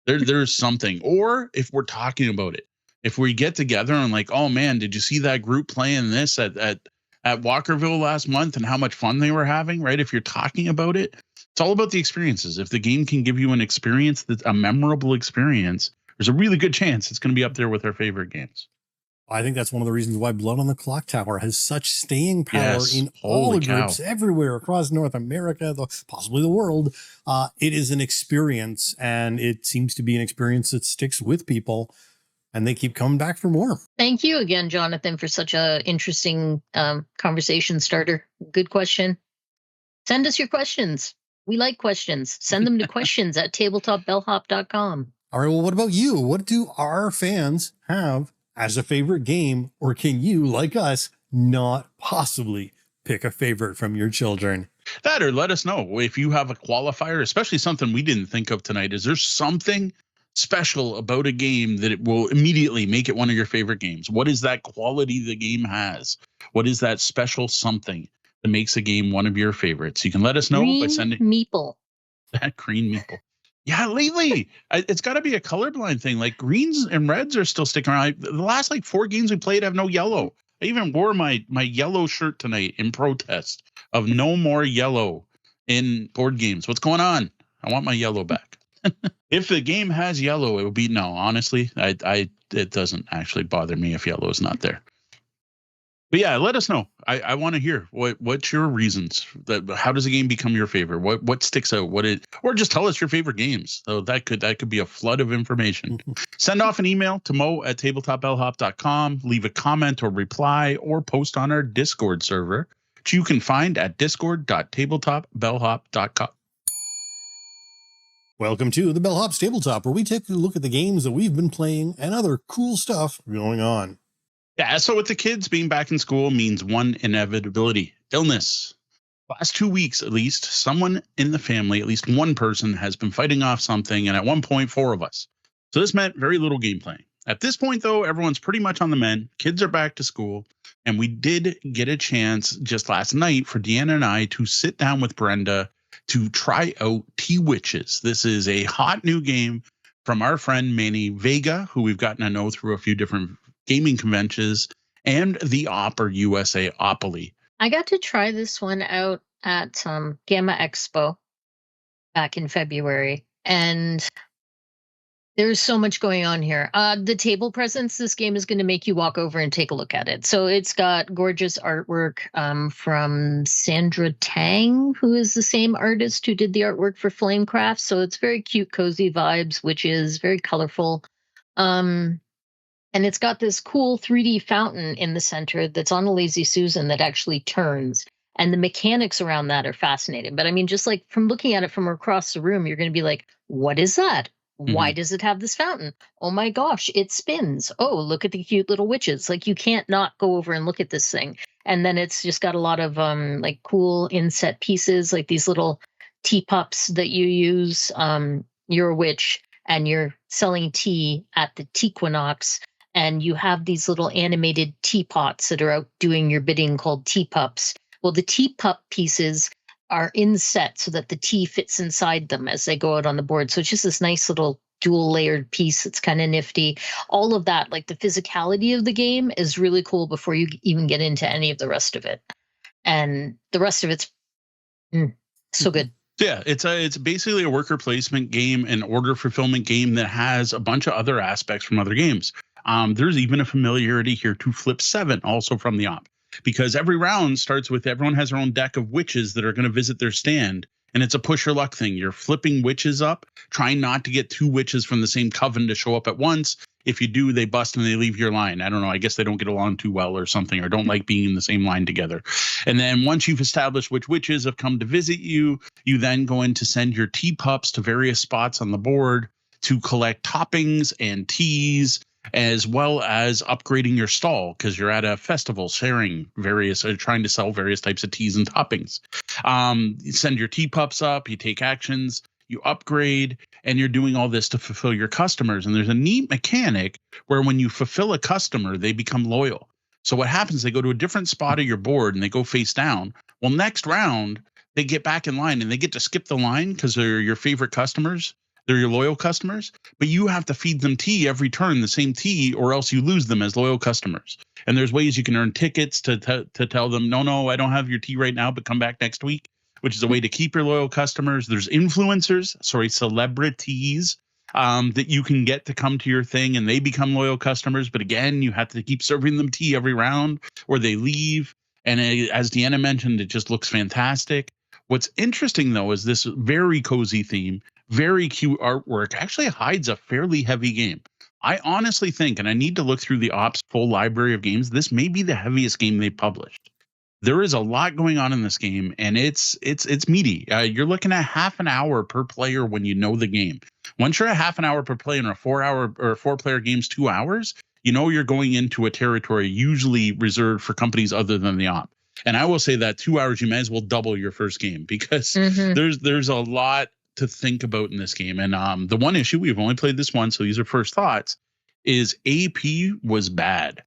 Speaker 2: There's something. Or if we're talking about it, if we get together and like, oh man, did you see that group playing this at Walkerville last month and how much fun they were having, right? If you're talking about it, it's all about the experiences. If the game can give you an experience that's a memorable experience, there's a really good chance it's going to be up there with our favorite games.
Speaker 1: I think that's one of the reasons why Blood on the Clock Tower has such staying power in all the groups everywhere across North America, possibly the world. It is an experience, and it seems to be an experience that sticks with people, and they keep coming back for more.
Speaker 3: Thank you again, Jonathan, for such a interesting conversation starter. Good question. Send us your questions. We like questions. Send them to questions@tabletopbellhop.com.
Speaker 1: All right, well, what about you? What do our fans have as a favorite game, or can you, like us, not possibly pick a favorite from your children?
Speaker 2: That, or let us know if you have a qualifier, especially something we didn't think of tonight. Is there something special about a game that it will immediately make it one of your favorite games? What is that quality the game has? What is that special something that makes a game one of your favorites? You can let us know by sending
Speaker 3: meeple.
Speaker 2: That green meeple. Yeah, lately it's got to be a colorblind thing. Like greens and reds are still sticking around. The last 4 games we played have no yellow. I even wore my yellow shirt tonight in protest of no more yellow in board games. What's going on? I want my yellow back. If the game has yellow, it would be no. Honestly, it doesn't actually bother me if yellow is not there. But yeah, let us know. I want to hear what's your reasons. How does a game become your favorite? What sticks out? Or just tell us your favorite games. So that could be a flood of information. Send off an email to mo@tabletopbellhop.com. Leave a comment or reply, or post on our Discord server, which you can find at discord.tabletopbellhop.com.
Speaker 1: Welcome to the Bellhop's Tabletop, where we take a look at the games that we've been playing and other cool stuff going on.
Speaker 2: Yeah, so with the kids being back in school means one inevitability: illness. Last 2 weeks, at least, someone in the family, at least one person, has been fighting off something, and at one point, 4 of us. So this meant very little game playing. At this point, though, everyone's pretty much on the mend. Kids are back to school, and we did get a chance just last night for Deanna and I to sit down with Brenda to try out T-Witches. This is a hot new game from our friend Manny Vega, who we've gotten to know through a few different gaming conventions, and the Opera USA Opoly.
Speaker 3: I got to try this one out at Gamma Expo back in February, and there's so much going on here. The table presence, this game is going to make you walk over and take a look at it. So it's got gorgeous artwork from Sandra Tang, who is the same artist who did the artwork for Flamecraft. So it's very cute, cozy vibes, which is very colorful. And it's got this cool 3D fountain in the center that's on a Lazy Susan that actually turns. And the mechanics around that are fascinating. But I mean, just like from looking at it from across the room, you're going to be like, what is that? Why does it have this fountain? Oh my gosh, it spins. Oh, look at the cute little witches. Like you can't not go over and look at this thing. And then it's just got a lot of like cool inset pieces, like these little teapots that you use. You're a witch and you're selling tea at the Tequinox, and you have these little animated teapots that are out doing your bidding called teapups. Well, the teapup pieces are inset so that the tea fits inside them as they go out on the board. So it's just this nice little dual layered piece that's kind of nifty. All of that, like the physicality of the game is really cool before you even get into any of the rest of it. And the rest of it's so good.
Speaker 2: Yeah, it's basically a worker placement game, an order fulfillment game that has a bunch of other aspects from other games. There's even a familiarity here to Flip 7, also from the op, because every round starts with everyone has their own deck of witches that are going to visit their stand. And it's a push your luck thing. You're flipping witches up, trying not to get 2 witches from the same coven to show up at once. If you do, they bust and they leave your line. I don't know. I guess they don't get along too well or something, or don't like being in the same line together. And then once you've established which witches have come to visit you, you then go in to send your teapups to various spots on the board to collect toppings and teas, as well as upgrading your stall because you're at a festival sharing various, trying to sell various types of teas and toppings. You send your teapups up, you take actions, you upgrade, and you're doing all this to fulfill your customers. And there's a neat mechanic where when you fulfill a customer, they become loyal. So what happens, they go to a different spot of your board and they go face down. Well, next round, they get back in line and they get to skip the line because they're your favorite customers. They're your loyal customers, but you have to feed them tea every turn, the same tea, or else you lose them as loyal customers. And there's ways you can earn tickets to tell them, no, I don't have your tea right now, but come back next week, which is a way to keep your loyal customers. There's celebrities that you can get to come to your thing and they become loyal customers. But again, you have to keep serving them tea every round or they leave. And as Deanna mentioned, it just looks fantastic. What's interesting, though, is this very cozy theme, very cute artwork actually hides a fairly heavy game. I honestly think, and I need to look through the Ops full library of games, this may be the heaviest game they published. There is a lot going on in this game, and it's meaty. You're looking at half an hour per player when you know the game. Once you're at half an hour per player in a 4-hour or 4-player game's 2 hours, you know you're going into a territory usually reserved for companies other than the Op. And I will say that 2 hours, you may as well double your first game because there's a lot to think about in this game. And the one issue, we've only played this one, so these are first thoughts, is AP was bad.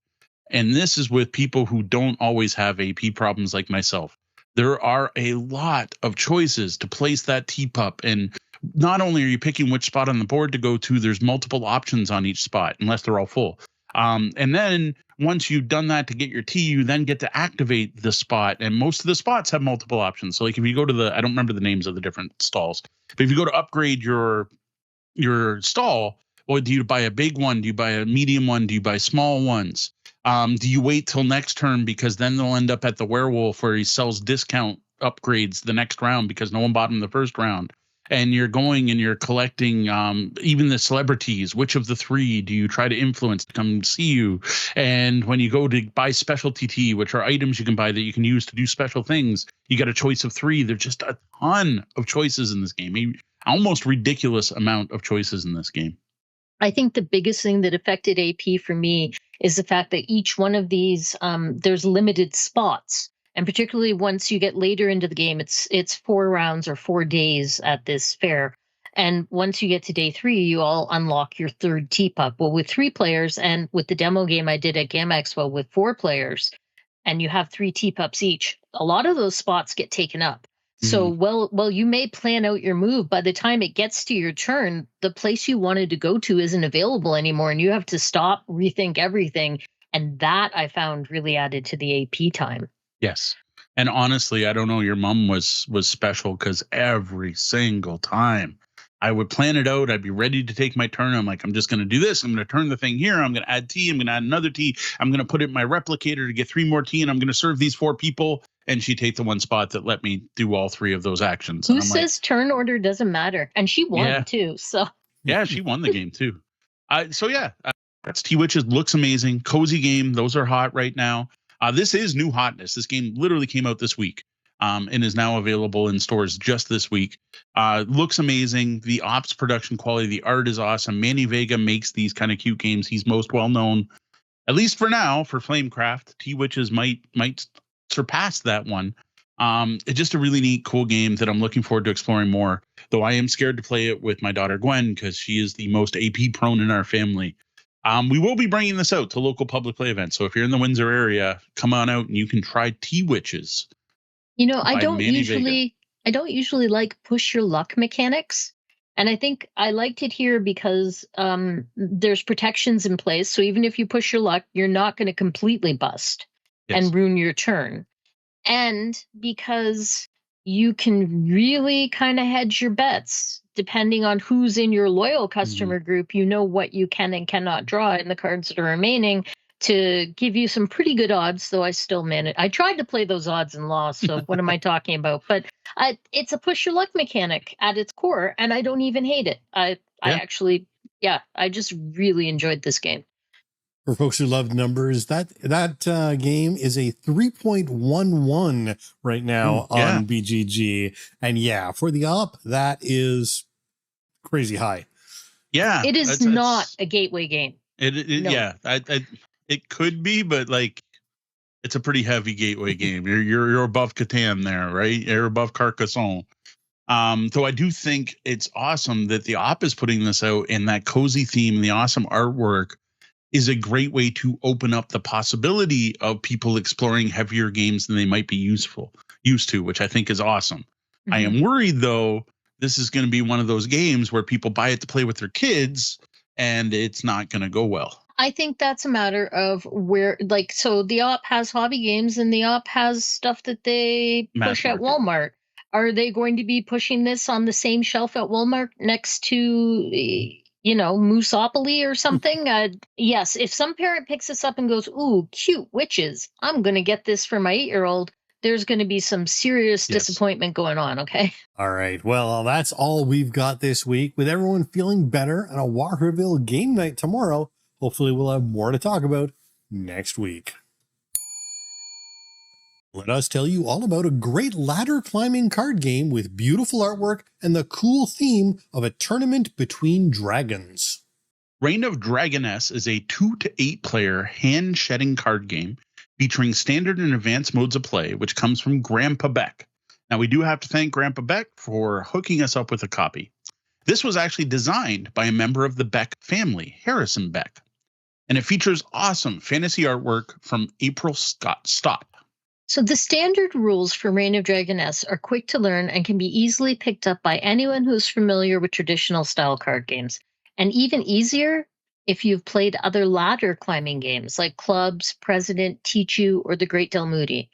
Speaker 2: And this is with people who don't always have AP problems like myself. There are a lot of choices to place that teapup. And not only are you picking which spot on the board to go to, there's multiple options on each spot, unless they're all full. And then once you've done that to get your tea, you then get to activate the spot. And most of the spots have multiple options. So like if you go to I don't remember the names of the different stalls, but if you go to upgrade your stall, well, do you buy a big one? Do you buy a medium one? Do you buy small ones? Do you wait till next turn because then they'll end up at the werewolf where he sells discount upgrades the next round because no one bought him the first round? And you're going and you're collecting even the celebrities. Which of the 3 do you try to influence to come see you? And when you go to buy specialty tea, which are items you can buy that you can use to do special things, you got a choice of 3. There's just a ton of choices in this game. Almost ridiculous amount of choices in this game.
Speaker 3: I think the biggest thing that affected AP for me is the fact that each one of these, there's limited spots. And particularly once you get later into the game, it's 4 rounds or 4 days at this fair. And once you get to day 3, you all unlock your 3rd teapup. Well, with 3 players, and with the demo game I did at Gamma Expo with 4 players, and you have 3 teapups each, a lot of those spots get taken up. So, well, you may plan out your move. By the time it gets to your turn, the place you wanted to go to isn't available anymore, and you have to stop, rethink everything. And that I found really added to the AP time.
Speaker 2: Yes. And honestly, I don't know, your mom was special because every single time I would plan it out, I'd be ready to take my turn. I'm like, I'm just going to do this. I'm going to turn the thing here. I'm going to add tea. I'm going to add another tea. I'm going to put it in my replicator to get 3 more tea. And I'm going to serve these 4 people. And she'd take the one spot that let me do all 3 of those actions.
Speaker 3: Who says turn order doesn't matter? And she won too. So
Speaker 2: yeah, she won the game too. So yeah, That's T-Witches. Looks amazing. Cozy game. Those are hot right now. This is new hotness. This game literally came out this week and is now available in stores just this week. Looks amazing. The ops production quality, the art is awesome. Manny Vega makes these kind of cute games. He's most well known, at least for now, for Flamecraft. T-Witches might surpass that one. It's just a really neat, cool game that I'm looking forward to exploring more, though I am scared to play it with my daughter Gwen because she is the most AP prone in our family. We will be bringing this out to local public play events. So if you're in the Windsor area, come on out and you can try T-Witches.
Speaker 3: You know, I don't usually like push your luck mechanics. And I think I liked it here because there's protections in place. So even if you push your luck, you're not going to completely bust and ruin your turn. And because you can really kind of hedge your bets depending on who's in your loyal customer group, you know what you can and cannot draw in the cards that are remaining to give you some pretty good odds, though I still manage. I tried to play those odds and lost, so what am I talking about? But it's a push your luck mechanic at its core, and I don't even hate it. I just really enjoyed this game.
Speaker 1: For folks who love numbers, that game is a 3.11 right now on BGG. And yeah, for the op, that is crazy high.
Speaker 2: Yeah.
Speaker 3: It is not a gateway game.
Speaker 2: No. Yeah. It could be, but like it's a pretty heavy gateway game. You're above Catan there, right? You're above Carcassonne. Though I do think it's awesome that the op is putting this out, and that cozy theme and the awesome artwork is a great way to open up the possibility of people exploring heavier games than they might be used to, which I think is awesome. I am worried, though, this is going to be one of those games where people buy it to play with their kids and it's not going to go well.
Speaker 3: I think that's a matter of where, like, so the op has hobby games and the op has stuff that they push at Walmart. Are they going to be pushing this on the same shelf at Walmart next to Mooseopoly or something? Yes, if some parent picks this up and goes, ooh, cute witches, I'm going to get this for my 8-year-old, there's going to be some serious disappointment going on, okay?
Speaker 1: All right, well, that's all we've got this week. With everyone feeling better on a Walkerville game night tomorrow, hopefully we'll have more to talk about next week. Let us tell you all about a great ladder climbing card game with beautiful artwork and the cool theme of a tournament between dragons.
Speaker 2: Reign of Dragoness is a 2 to 8 player hand shedding card game featuring standard and advanced modes of play, which comes from Grandpa Beck. Now, we do have to thank Grandpa Beck for hooking us up with a copy. This was actually designed by a member of the Beck family, Harrison Beck, and it features awesome fantasy artwork from April Stott.
Speaker 3: So the standard rules for Reign of Dragoness are quick to learn and can be easily picked up by anyone who's familiar with traditional style card games. And even easier if you've played other ladder climbing games like Clubs, President, Tichu, or The Great Delmoody.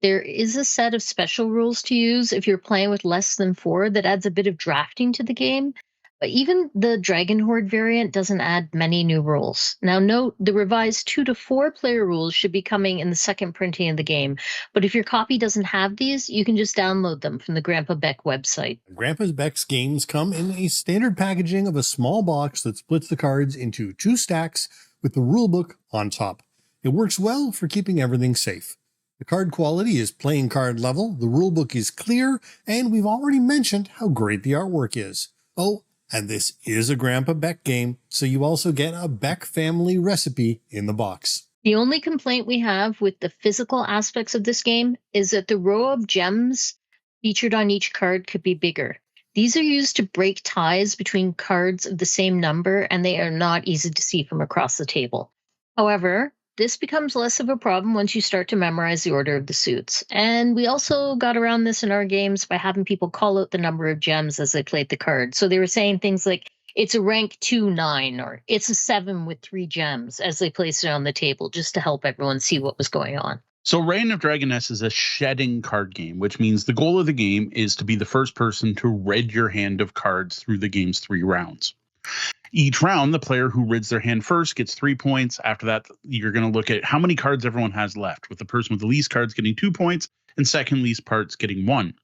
Speaker 3: There is a set of special rules to use if you're playing with less than 4 that adds a bit of drafting to the game. But even the Dragon Horde variant doesn't add many new rules. Now note, the revised 2 to 4 player rules should be coming in the second printing of the game. But if your copy doesn't have these, you can just download them from the Grandpa Beck website.
Speaker 1: Grandpa Beck's games come in a standard packaging of a small box that splits the cards into 2 stacks with the rulebook on top. It works well for keeping everything safe. The card quality is playing card level, the rulebook is clear, and we've already mentioned how great the artwork is. Oh, and this is a Grandpa Beck game, so you also get a Beck family recipe in the box.
Speaker 3: The only complaint we have with the physical aspects of this game is that the row of gems featured on each card could be bigger. These are used to break ties between cards of the same number, and they are not easy to see from across the table. However, this becomes less of a problem once you start to memorize the order of the suits. And we also got around this in our games by having people call out the number of gems as they played the card. So they were saying things like, it's a rank 2-9, or it's a 7 with 3 gems as they placed it on the table, just to help everyone see what was going on.
Speaker 2: So Reign of Dragoness is a shedding card game, which means the goal of the game is to be the first person to rid your hand of cards through the game's 3 rounds. Each round, the player who rids their hand first gets 3 points. After that, you're going to look at how many cards everyone has left, with the person with the least cards getting 2 points and second least parts getting 1.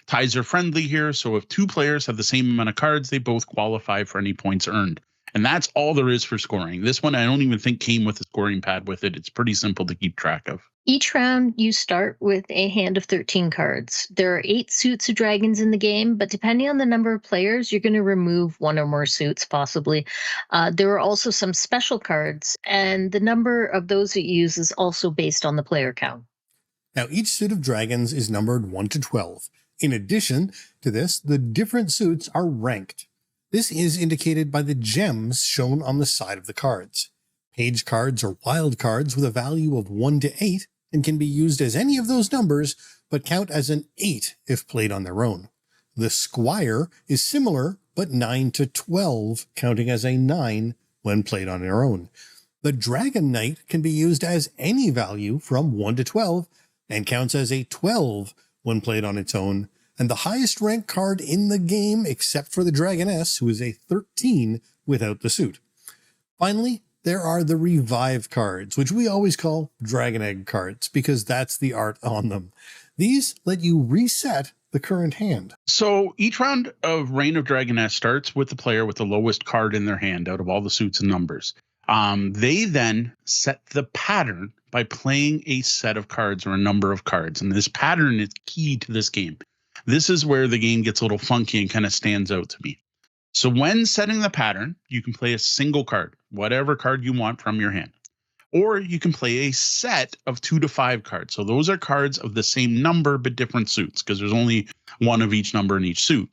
Speaker 2: Ties are friendly here, so if 2 players have the same amount of cards, they both qualify for any points earned. And that's all there is for scoring. This one, I don't even think came with a scoring pad with it. It's pretty simple to keep track of.
Speaker 3: Each round, you start with a hand of 13 cards. There are 8 suits of dragons in the game, but depending on the number of players, you're going to remove one or more suits, possibly. There are also some special cards, and the number of those that you use is also based on the player count.
Speaker 1: Now, each suit of dragons is numbered 1 to 12. In addition to this, the different suits are ranked. This is indicated by the gems shown on the side of the cards. Page cards are wild cards with a value of 1 to 8 and can be used as any of those numbers, but count as an 8 if played on their own. The squire is similar, but 9 to 12, counting as a 9 when played on their own. The dragon knight can be used as any value from 1 to 12 and counts as a 12 when played on its own, and the highest ranked card in the game, except for the Dragoness, who is a 13 without the suit. Finally, there are the revive cards, which we always call dragon egg cards, because that's the art on them. These let you reset the current hand.
Speaker 2: So each round of Reign of Dragoness starts with the player with the lowest card in their hand out of all the suits and numbers. They then set the pattern by playing a set of cards or a number of cards. And this pattern is key to this game. This is where the game gets a little funky and kind of stands out to me. So when setting the pattern, you can play a single card, whatever card you want from your hand. Or you can play a set of 2 to 5 cards. So those are cards of the same number but different suits, because there's only one of each number in each suit.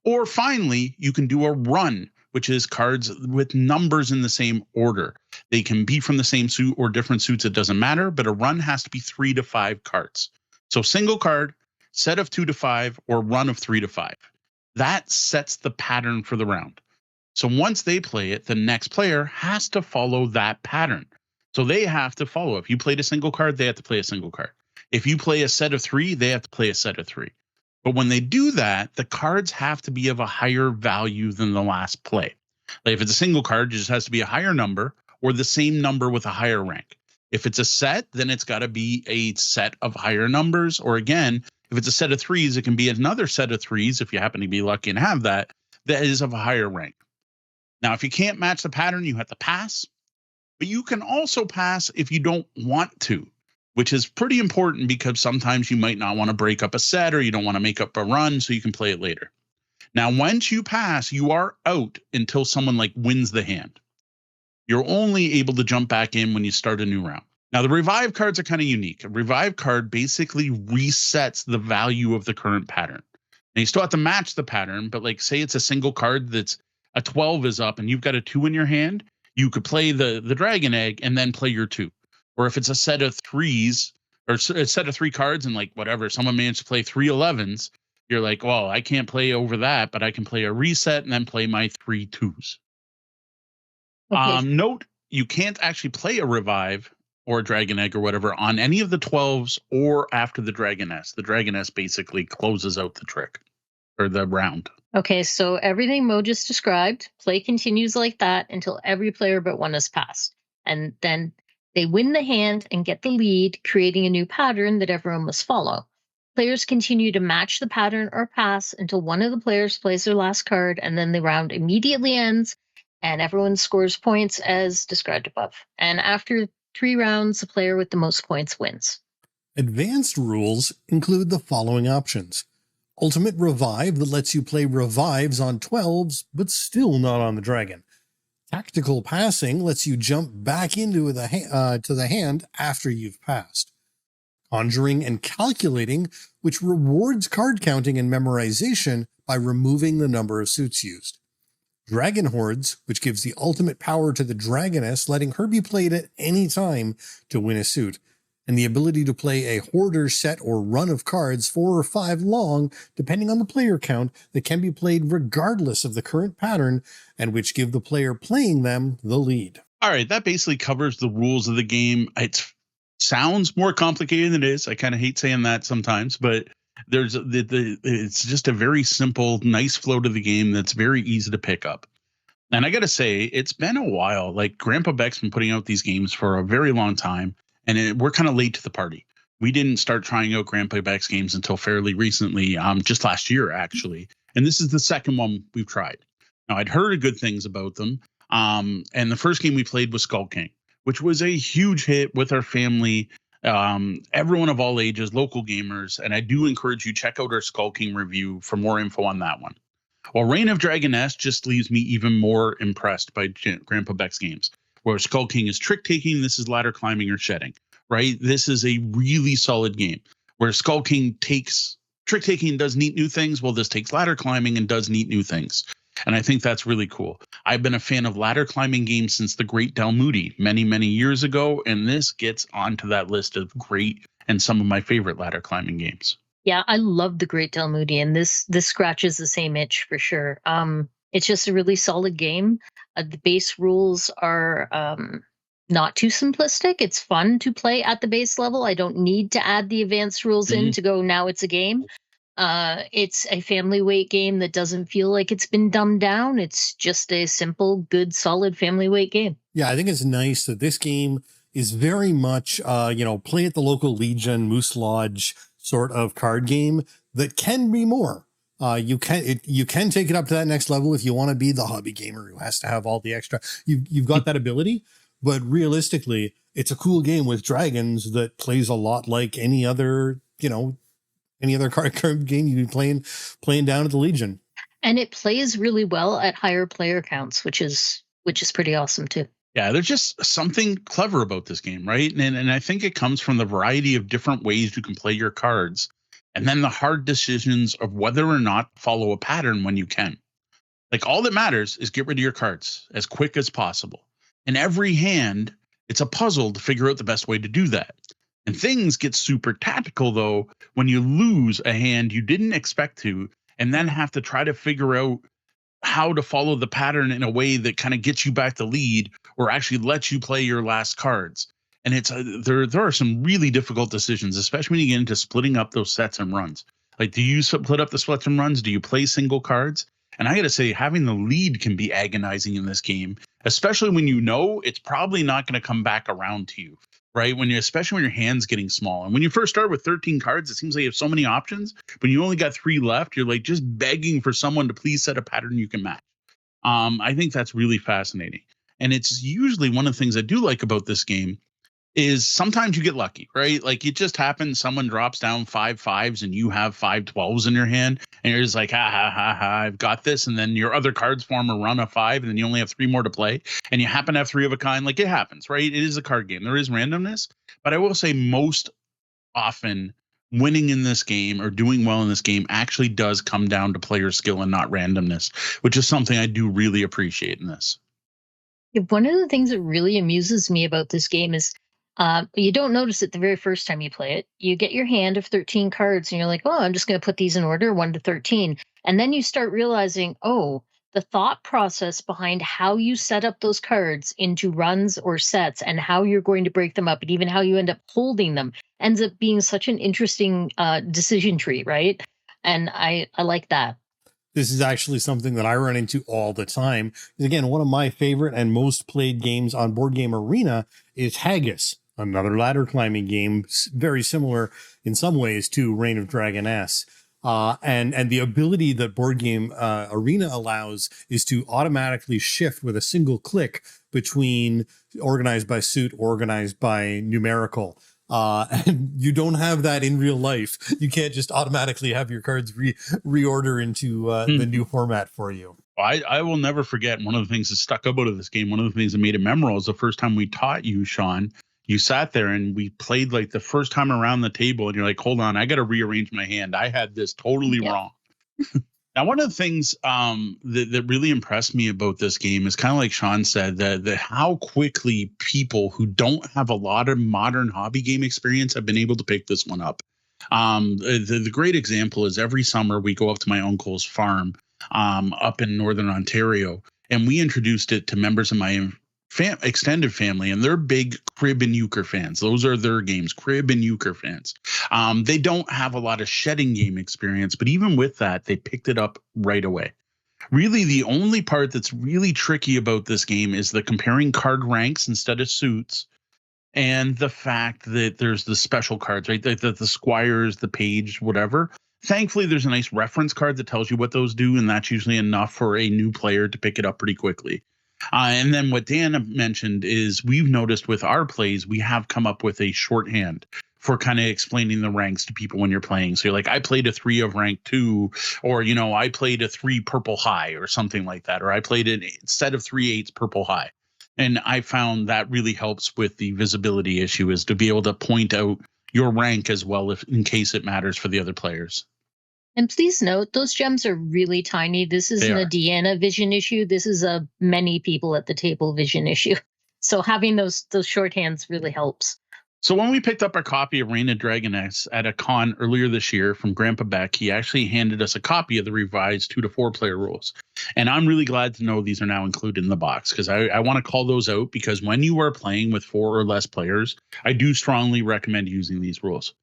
Speaker 2: Or finally, you can do a run, which is cards with numbers in the same order. They can be from the same suit or different suits, it doesn't matter, but a run has to be 3 to 5 cards. So single card, set of 2 to 5, or run of 3 to 5. That sets the pattern for the round. So once they play it, the next player has to follow that pattern. So they have to follow. If you played a single card, they have to play a single card. If you play a set of 3, they have to play a set of 3. But when they do that, the cards have to be of a higher value than the last play. Like if it's a single card, it just has to be a higher number or the same number with a higher rank. If it's a set, then it's got to be a set of higher numbers. Or again, if it's a set of 3s, it can be another set of 3s, if you happen to be lucky and have that, that is of a higher rank. Now, if you can't match the pattern, you have to pass. But you can also pass if you don't want to, which is pretty important because sometimes you might not want to break up a set or you don't want to make up a run, so you can play it later. Now, once you pass, you are out until someone wins the hand. You're only able to jump back in when you start a new round. Now, the revive cards are kind of unique. A revive card basically resets the value of the current pattern. Now, you still have to match the pattern, but say it's a single card that's a 12 is up and you've got a 2 in your hand, you could play the dragon egg and then play your 2. Or if it's a set of 3s or a set of 3 cards and whatever, someone managed to play 3 11s, you're well, I can't play over that, but I can play a reset and then play my 3 2s. Okay. Note, you can't actually play a revive or a dragon egg or whatever on any of the 12s or after the Dragoness. The Dragoness basically closes out the trick or the round.
Speaker 3: Okay, so everything Mo just described, play continues like that until every player but one has passed. And then they win the hand and get the lead, creating a new pattern that everyone must follow. Players continue to match the pattern or pass until one of the players plays their last card, and then the round immediately ends, and everyone scores points as described above. And after 3 rounds, the player with the most points wins.
Speaker 1: Advanced rules include the following options. Ultimate Revive that lets you play revives on 12s, but still not on the dragon. Tactical Passing lets you jump back into the hand after you've passed. Conjuring and Calculating, which rewards card counting and memorization by removing the number of suits used. Dragon Hordes, which gives the ultimate power to the Dragoness, letting her be played at any time to win a suit, and the ability to play a hoarder set or run of cards 4 or 5 long, depending on the player count, that can be played regardless of the current pattern, and which give the player playing them the lead.
Speaker 2: All right, that basically covers the rules of the game. It sounds more complicated than it is. I kind of hate saying that sometimes, but it's just a very simple, nice flow to the game that's very easy to pick up. And I got to say, it's been a while. Grandpa Beck's been putting out these games for a very long time. And we're kind of late to the party. We didn't start trying out Grandpa Beck's games until fairly recently, just last year, actually. And this is the second one we've tried. Now, I'd heard good things about them. And the first game we played was Skull King, which was a huge hit with our family. Everyone of all ages, local gamers, and I do encourage you check out our Skull King review for more info on that one. While Reign of Dragoness just leaves me even more impressed by Grandpa Beck's games, where Skull King is trick taking, this is ladder climbing or shedding, right? This is a really solid game where Skull King takes trick taking and does neat new things. Well, this takes ladder climbing and does neat new things. And I think that's really cool. I've been a fan of ladder climbing games since the Great Dalmoody many, many years ago, and this gets onto that list of great and some of my favorite ladder climbing games.
Speaker 3: Yeah, I love the Great Dalmoody, and this scratches the same itch for sure. It's just a really solid game. The base rules are not too simplistic. It's fun to play at the base level. I don't need to add the advanced rules in to go, now it's a game. It's a family weight game that doesn't feel like it's been dumbed down. It's just a simple, good, solid family weight game.
Speaker 1: Yeah, I think it's nice that this game is very much, play at the local Legion, Moose Lodge sort of card game that can be more. You can take it up to that next level if you want to be the hobby gamer who has to have all the extra. You've got that ability, but realistically, it's a cool game with dragons that plays a lot like any other card game you'd be playing down at the Legion.
Speaker 3: And it plays really well at higher player counts, which is pretty awesome too.
Speaker 2: Yeah, there's just something clever about this game, right? And I think it comes from the variety of different ways you can play your cards, and then the hard decisions of whether or not follow a pattern when you can. Like, all that matters is get rid of your cards as quick as possible. In every hand, it's a puzzle to figure out the best way to do that. And things get super tactical, though, when you lose a hand you didn't expect to, and then have to try to figure out how to follow the pattern in a way that kind of gets you back the lead or actually lets you play your last cards. And it's there are some really difficult decisions, especially when you get into splitting up those sets and runs. Like, do you split up the sets and runs? Do you play single cards? And I got to say, having the lead can be agonizing in this game, especially when you know it's probably not going to come back around to you, right? Especially when your hand's getting small. And when you first start with 13 cards, it seems like you have so many options, but you only got 3 left. You're like just begging for someone to please set a pattern you can match. I think that's really fascinating. And it's usually one of the things I do like about this game is sometimes you get lucky, right? Like, it just happens, someone drops down 5 5s and you have 5 12s in your hand, and you're just like, I've got this. And then your other cards form a run of 5, and then you only have 3 more to play, and you happen to have 3 of a kind. Like, it happens, right? It is a card game. There is randomness, but I will say most often winning in this game or doing well in this game actually does come down to player skill and not randomness, which is something I do really appreciate in this.
Speaker 3: One of the things that really amuses me about this game is you don't notice it the very first time you play it. You get your hand of 13 cards and you're like, oh, I'm just going to put these in order, 1 to 13. And then you start realizing, oh, the thought process behind how you set up those cards into runs or sets and how you're going to break them up and even how you end up holding them ends up being such an interesting decision tree, right? And I like that.
Speaker 1: This is actually something that I run into all the time. Again, one of my favorite and most played games on Board Game Arena is Haggis, another ladder climbing game, very similar in some ways to Reign of Dragoness. And the ability that Board Game Arena allows is to automatically shift with a single click between organized by suit, organized by numerical. And you don't have that in real life. You can't just automatically have your cards reorder into the new format for you.
Speaker 2: I will never forget one of the things that stuck out of this game. One of the things that made it memorable is the first time we taught you, Sean. You sat there and we played like the first time around the table, and you're like, hold on, I got to rearrange my hand. I had this totally wrong. Now, one of the things that really impressed me about this game is kind of like Sean said, that how quickly people who don't have a lot of modern hobby game experience have been able to pick this one up. The great example is every summer we go up to my uncle's farm up in Northern Ontario, and we introduced it to members of my extended family, and they're big Crib and Euchre fans. Those are their games, Crib and Euchre fans. They don't have a lot of shedding game experience, but even with that, they picked it up right away. Really, the only part that's really tricky about this game is the comparing card ranks instead of suits, and the fact that there's the special cards, right? The squires, the page, whatever. Thankfully, there's a nice reference card that tells you what those do, and that's usually enough for a new player to pick it up pretty quickly. And then what Dan mentioned is we've noticed with our plays, we have come up with a shorthand for kind of explaining the ranks to people when you're playing. So you're like, I played a 3 of rank 2, or, I played a 3 purple high or something like that. Or I played a set of 3/8 purple high. And I found that really helps with the visibility issue, is to be able to point out your rank as well, if in case it matters for the other players.
Speaker 3: And please note, those gems are really tiny. This isn't a Deanna vision issue. This is a many people at the table vision issue. So having those shorthands really helps.
Speaker 2: So when we picked up our copy of Reign of Dragoness at a con earlier this year from Grandpa Beck, he actually handed us a copy of the revised 2 to 4 player rules. And I'm really glad to know these are now included in the box, because I want to call those out, because when you are playing with 4 or less players, I do strongly recommend using these rules.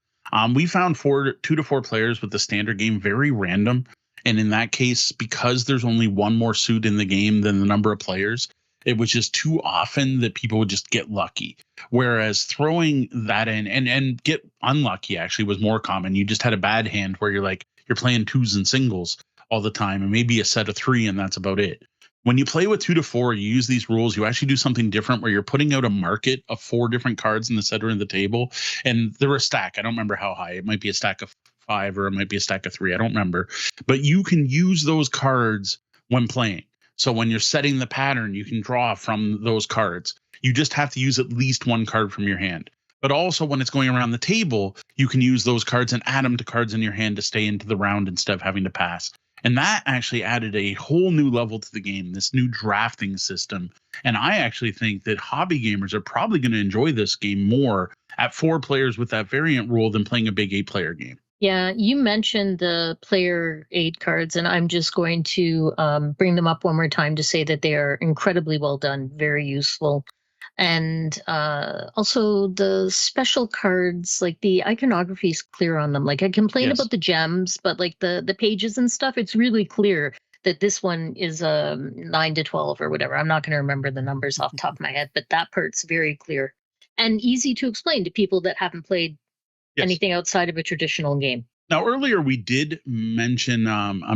Speaker 2: We found 2 to 4 players with the standard game very random. And in that case, because there's only one more suit in the game than the number of players, it was just too often that people would just get lucky. Whereas throwing that in and get unlucky actually was more common. You just had a bad hand where you're playing 2s and singles all the time, and maybe a set of 3, and that's about it. When you play with 2 to 4, you use these rules, you actually do something different where you're putting out a market of 4 different cards in the center of the table, and they're a stack. I don't remember how high. It might be a stack of 5 or it might be a stack of 3. I don't remember. But you can use those cards when playing. So when you're setting the pattern, you can draw from those cards. You just have to use at least one card from your hand. But also when it's going around the table, you can use those cards and add them to cards in your hand to stay into the round instead of having to pass. And that actually added a whole new level to the game, this new drafting system. And I actually think that hobby gamers are probably going to enjoy this game more at 4 players with that variant rule than playing a big 8-player game.
Speaker 3: Yeah, you mentioned the player 8 cards, and I'm just going to bring them up one more time to say that they are incredibly well done, very useful. And also the special cards, like the iconography is clear on them. Like I complain about the gems, but like the pages and stuff, it's really clear that this one is 9 to 12 or whatever. I'm not going to remember the numbers off the top of my head, but that part's very clear and easy to explain to people that haven't played anything outside of a traditional game.
Speaker 2: Now, earlier we did mention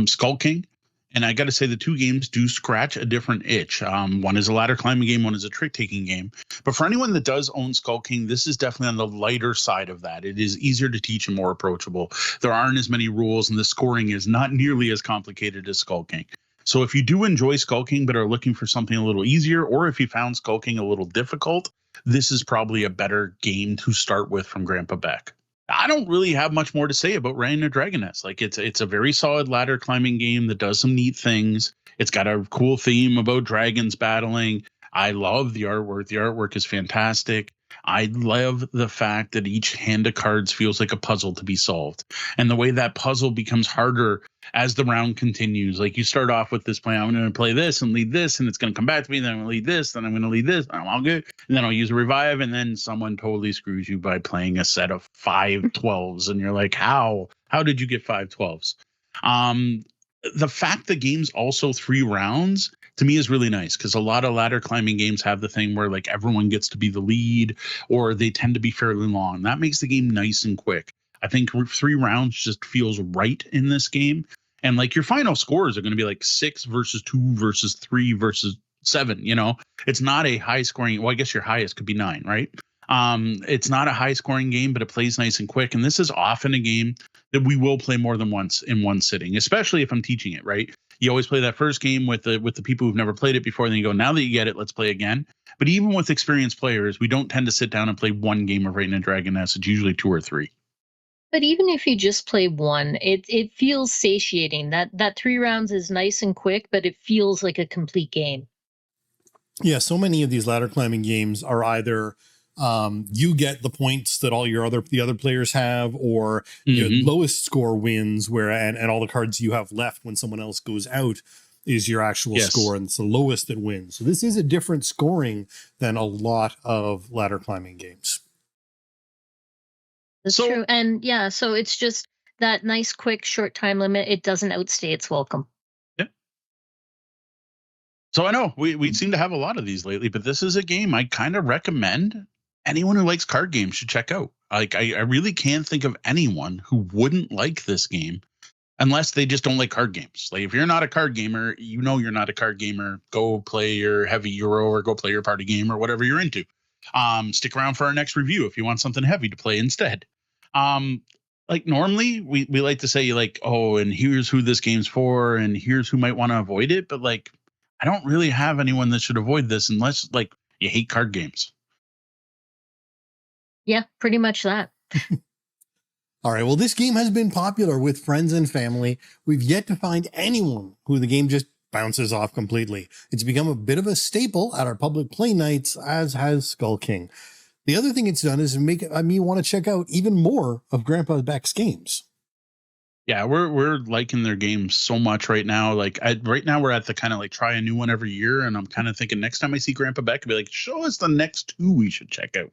Speaker 2: Skull King, and I got to say the 2 games do scratch a different itch. One is a ladder climbing game, one is a trick taking game. But for anyone that does own Skull King, this is definitely on the lighter side of that. It is easier to teach and more approachable. There aren't as many rules, and the scoring is not nearly as complicated as Skull King. So if you do enjoy Skull King but are looking for something a little easier, or if you found Skull King a little difficult, this is probably a better game to start with from Grandpa Beck. I don't really have much more to say about Reign of Dragoness. Like it's a very solid ladder climbing game that does some neat things. It's got a cool theme about dragons battling. I love the artwork. The artwork is fantastic. I love the fact that each hand of cards feels like a puzzle to be solved. And the way that puzzle becomes harder as the round continues. Like you start off with this plan, I'm going to play this and lead this, and it's going to come back to me. Then I'm going to lead this, then I'm going to lead this. I'm all good. And then I'll use a revive, and then someone totally screws you by playing a set of 5 12s. And you're like, how did you get 5 12s? The fact the game's also 3 rounds to me is really nice, because a lot of ladder climbing games have the thing where like everyone gets to be the lead, or they tend to be fairly long. That makes the game nice and quick. I think 3 rounds just feels right in this game. And like your final scores are going to be like 6 versus 2 versus 3 versus 7. It's not a high scoring. Well, I guess your highest could be 9, right? It's not a high scoring game, but it plays nice and quick. And this is often a game that we will play more than once in one sitting, especially if I'm teaching it, right? You always play that first game with the people who've never played it before. Then you go, now that you get it, let's play again. But even with experienced players, we don't tend to sit down and play one game of Reign of Dragoness. It's usually 2 or 3.
Speaker 3: But even if you just play one, it feels satiating. That 3 rounds is nice and quick, but it feels like a complete game.
Speaker 1: Yeah, so many of these ladder climbing games are either you get the points that all the other players have, or lowest score wins, and all the cards you have left when someone else goes out is your actual score, and it's the lowest that wins. So this is a different scoring than a lot of ladder climbing games.
Speaker 3: That's true. And yeah, so it's just that nice, quick, short time limit. It doesn't outstay its welcome.
Speaker 2: Yeah. So I know we seem to have a lot of these lately, but this is a game I kind of recommend anyone who likes card games should check out. Like I really can't think of anyone who wouldn't like this game. unless they just don't like card games. Like if you're not a card gamer, you know you're not a card gamer. Go play your heavy Euro or go play your party game or whatever you're into. Stick around for our next review if you want something heavy to play instead. Like normally we like to say like, oh, and here's who this game's for, and here's who might want to avoid it. But like, I don't really have anyone that should avoid this unless like you hate card games.
Speaker 3: Yeah, pretty much that.
Speaker 1: All right, well, this game has been popular with friends and family. We've yet to find anyone who the game just bounces off completely. It's become a bit of a staple at our public play nights, as has Skull King. The other thing it's done is make me want to check out even more of Grandpa Beck's games.
Speaker 2: Yeah, we're liking their games so much right now. Like right now we're at the kind of like try a new one every year, and I'm kind of thinking next time I see Grandpa Beck, I'll be like, show us the next two we should check out.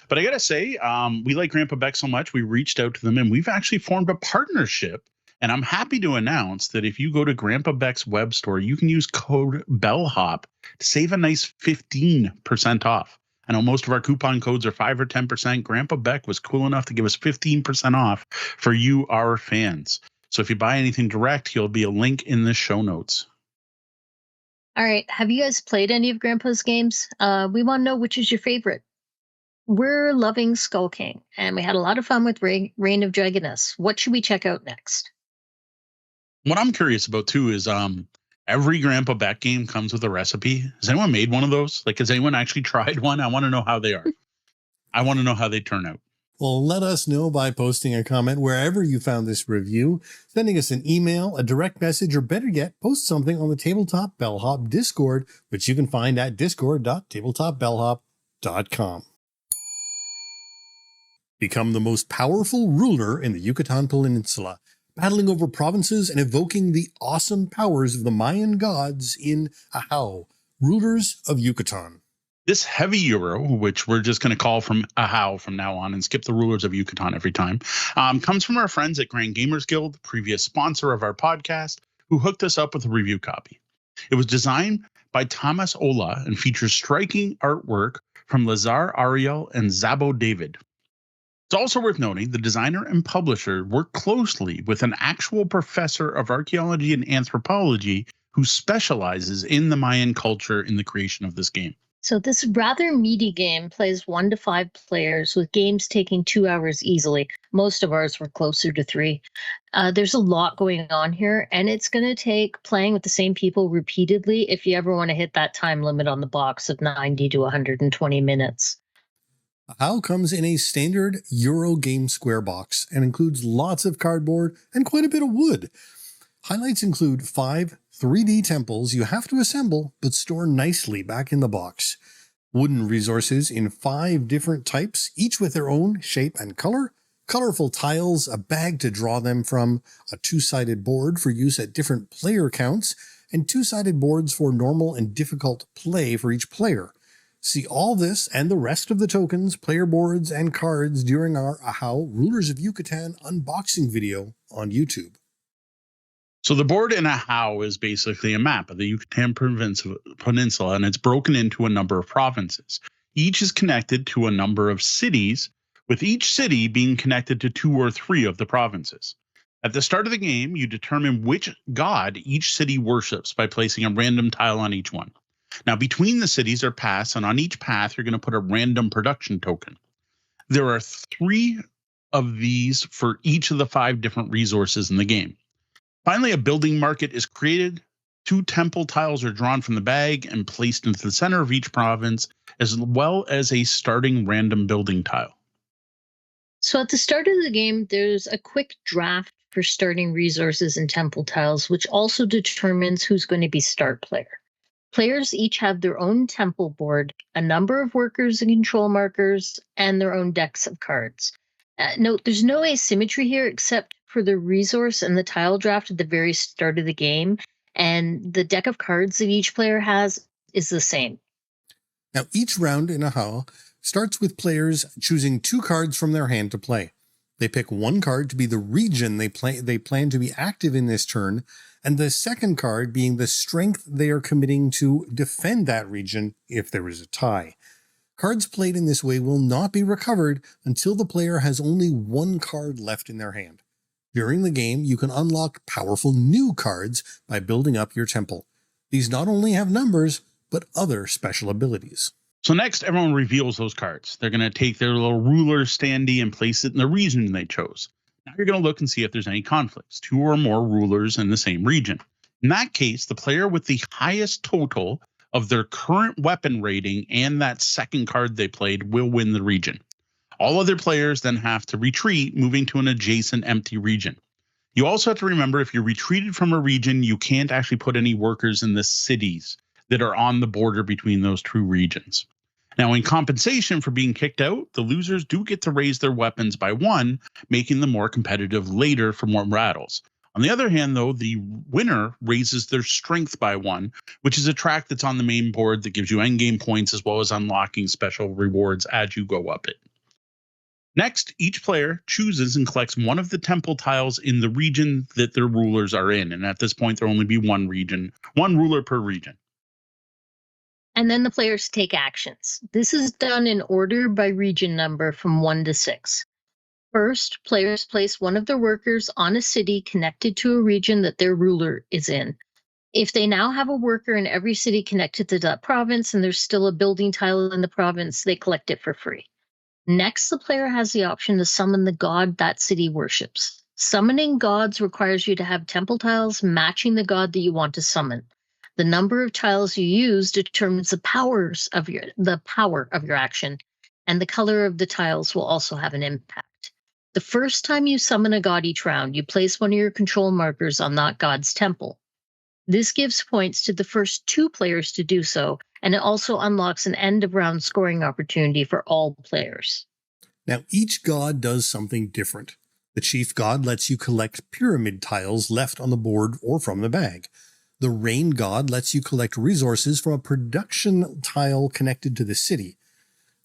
Speaker 2: But I gotta say, we like Grandpa Beck so much, we reached out to them and we've actually formed a partnership. And I'm happy to announce that if you go to Grandpa Beck's web store, you can use code BELLHOP to save a nice 15% off. I know most of our coupon codes are 5 or 10%. Grandpa Beck was cool enough to give us 15% off for you, our fans. So if you buy anything direct, he'll be a link in the show notes.
Speaker 3: All right. Have you guys played any of Grandpa's games? We want to know which is your favorite. We're loving Skull King, and we had a lot of fun with Reign of Dragoness. What should we check out next?
Speaker 2: What I'm curious about too is every Grandpa Beck game comes with a recipe. Has anyone made one of those? Like, has anyone actually tried one? I want to know how they are. I want to know how they turn out.
Speaker 1: Well, let us know by posting a comment wherever you found this review, sending us an email, a direct message, or better yet, post something on the Tabletop Bellhop Discord, which you can find at discord.tabletopbellhop.com. Become the most powerful ruler in the Yucatan Peninsula, battling over provinces and evoking the awesome powers of the Mayan gods in Ahau, rulers of Yucatan.
Speaker 2: This heavy Euro, which we're just going to call from Ahau from now on and skip the rulers of Yucatan every time, comes from our friends at Grand Gamers Guild, previous sponsor of our podcast, who hooked us up with a review copy. It was designed by Thomas Ola and features striking artwork from Lazar Ariel and Zabo David. It's also worth noting the designer and publisher worked closely with an actual professor of archaeology and anthropology who specializes in the Mayan culture in the creation of this game.
Speaker 3: So this rather meaty game plays 1 to 5 players, with games taking 2 hours easily. Most of ours were closer to 3. There's a lot going on here, and it's going to take playing with the same people repeatedly if you ever want to hit that time limit on the box of 90 to 120 minutes.
Speaker 1: Ahau comes in a standard Euro game square box and includes lots of cardboard and quite a bit of wood. Highlights include 5 3D temples you have to assemble but store nicely back in the box. Wooden resources in 5 different types, each with their own shape and color. Colorful tiles, a bag to draw them from, a 2-sided board for use at different player counts, and 2-sided boards for normal and difficult play for each player. See all this and the rest of the tokens, player boards, and cards during our Ahau Rulers of Yucatan unboxing video on YouTube.
Speaker 2: So the board in Ahau is basically a map of the Yucatan Peninsula, and it's broken into a number of provinces. Each is connected to a number of cities, with each city being connected to 2 or 3 of the provinces. At the start of the game, you determine which god each city worships by placing a random tile on each one. Now, between the cities are paths, and on each path, you're going to put a random production token. There are 3 of these for each of the 5 different resources in the game. Finally, a building market is created. 2 temple tiles are drawn from the bag and placed into the center of each province, as well as a starting random building tile.
Speaker 3: So at the start of the game, there's a quick draft for starting resources and temple tiles, which also determines who's going to be start player. Players each have their own temple board, a number of workers and control markers, and their own decks of cards. Note, there's no asymmetry here except for the resource and the tile draft at the very start of the game, and the deck of cards that each player has is the same.
Speaker 1: Now, each round in Ahau starts with players choosing 2 cards from their hand to play. They pick 1 card to be the region they plan to be active in this turn, and the second card being the strength they are committing to defend that region if there is a tie. Cards played in this way will not be recovered until the player has only 1 card left in their hand. During the game, you can unlock powerful new cards by building up your temple. These not only have numbers, but other special abilities.
Speaker 2: So next, everyone reveals those cards. They're going to take their little ruler standee and place it in the region they chose. Now you're going to look and see if there's any conflicts, 2 or more rulers in the same region. In that case, the player with the highest total of their current weapon rating and that second card they played will win the region. All other players then have to retreat, moving to an adjacent empty region. You also have to remember, if you're retreated from a region, you can't actually put any workers in the cities that are on the border between those 2 regions. Now, in compensation for being kicked out, the losers do get to raise their weapons by 1, making them more competitive later for more battles. On the other hand, though, the winner raises their strength by 1, which is a track that's on the main board that gives you endgame points as well as unlocking special rewards as you go up it. Next, each player chooses and collects one of the temple tiles in the region that their rulers are in. And at this point, there will only be one ruler per region.
Speaker 3: And then the players take actions. This is done in order by region number from 1 to 6. First, players place one of their workers on a city connected to a region that their ruler is in. If they now have a worker in every city connected to that province and there's still a building tile in the province, they collect it for free. Next, the player has the option to summon the god that city worships. Summoning gods requires you to have temple tiles matching the god that you want to summon. The number of tiles you use determines the power of your action, and the color of the tiles will also have an impact. The first time you summon a god each round, you place one of your control markers on that god's temple. This gives points to the first 2 players to do so, and it also unlocks an end-of-round scoring opportunity for all players.
Speaker 1: Now, each god does something different. The chief god lets you collect pyramid tiles left on the board or from the bag. The rain god lets you collect resources from a production tile connected to the city.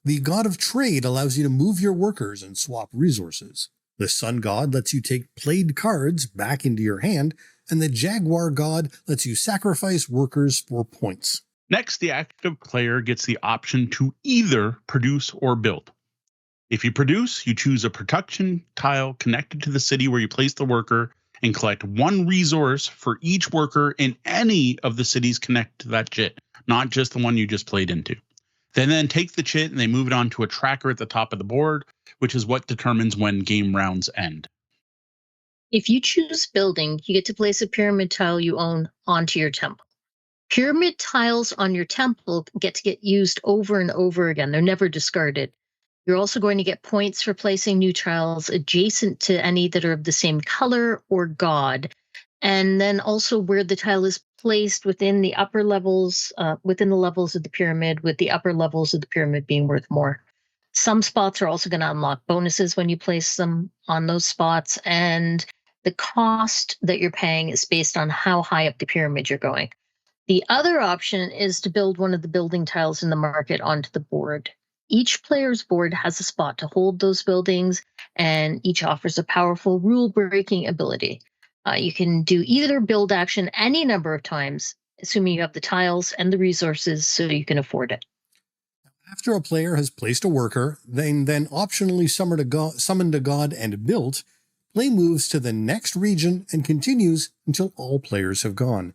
Speaker 1: The god of trade allows you to move your workers and swap resources. The sun god lets you take played cards back into your hand, and the jaguar god lets you sacrifice workers for points.
Speaker 2: Next, the active player gets the option to either produce or build. If you produce, you choose a production tile connected to the city where you place the worker and collect 1 resource for each worker in any of the cities connected to that chit, not just the one you just played into. They then take the chit and they move it onto a tracker at the top of the board, which is what determines when game rounds end.
Speaker 3: If you choose building, you get to place a pyramid tile you own onto your temple. Pyramid tiles on your temple get to get used over and over again. They're never discarded. You're also going to get points for placing new tiles adjacent to any that are of the same color or god. And then also where the tile is placed within the upper levels, within the levels of the pyramid, with the upper levels of the pyramid being worth more. Some spots are also going to unlock bonuses when you place them on those spots. And the cost that you're paying is based on how high up the pyramid you're going. The other option is to build one of the building tiles in the market onto the board. Each player's board has a spot to hold those buildings, and each offers a powerful rule-breaking ability. You can do either build action any number of times, assuming you have the tiles and the resources so you can afford it.
Speaker 1: After a player has placed a worker, then optionally summoned a god and built, play moves to the next region and continues until all players have gone.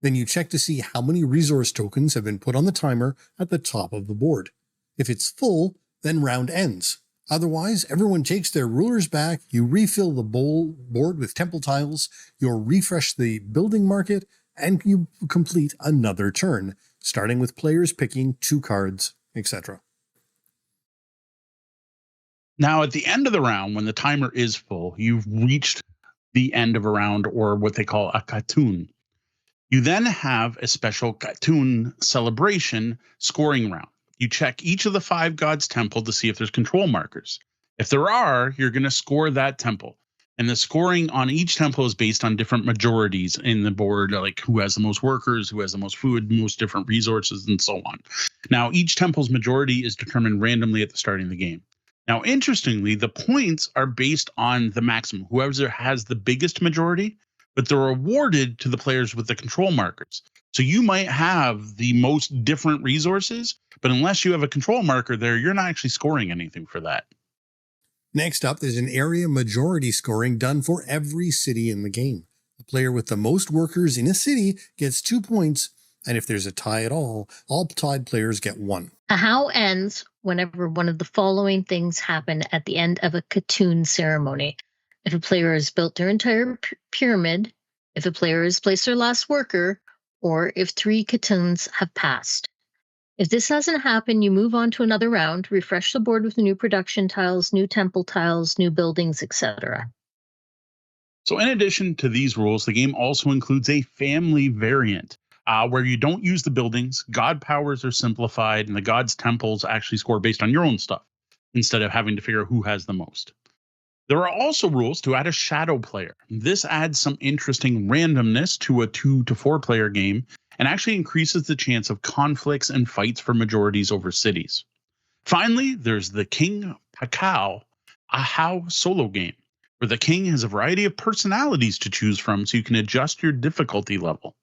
Speaker 1: Then you check to see how many resource tokens have been put on the timer at the top of the board. If it's full, then round ends. Otherwise, everyone takes their rulers back, you refill the board with temple tiles, you refresh the building market, and you complete another turn, starting with players picking 2 cards, etc.
Speaker 2: Now, at the end of the round, when the timer is full, you've reached the end of a round, or what they call a katoon. You then have a special katoon celebration scoring round. You check each of the 5 gods' temple to see if there's control markers. If there are, you're going to score that temple. And the scoring on each temple is based on different majorities in the board, like who has the most workers, who has the most food, most different resources, and so on. Now, each temple's majority is determined randomly at the start of the game. Now, interestingly, the points are based on the maximum. Whoever has the biggest majority, but they're awarded to the players with the control markers. So you might have the most different resources, but unless you have a control marker there, you're not actually scoring anything for that.
Speaker 1: Next up, there's an area majority scoring done for every city in the game. The player with the most workers in a city gets 2 points, and if there's a tie at all tied players get 1.
Speaker 3: Ahau ends whenever one of the following things happen at the end of a Katoon ceremony. If a player has built their entire pyramid, if a player has placed their last worker, or if 3 Katoons have passed. If this hasn't happened, you move on to another round, refresh the board with new production tiles, new temple tiles, new buildings, etc.
Speaker 2: So in addition to these rules, the game also includes a family variant where you don't use the buildings, god powers are simplified, and the gods' temples actually score based on your own stuff instead of having to figure out who has the most. There are also rules to add a shadow player. This adds some interesting randomness to a 2 to 4 player game and actually increases the chance of conflicts and fights for majorities over cities. Finally, there's the King Pakao Ahau solo game, where the king has a variety of personalities to choose from so you can adjust your difficulty level.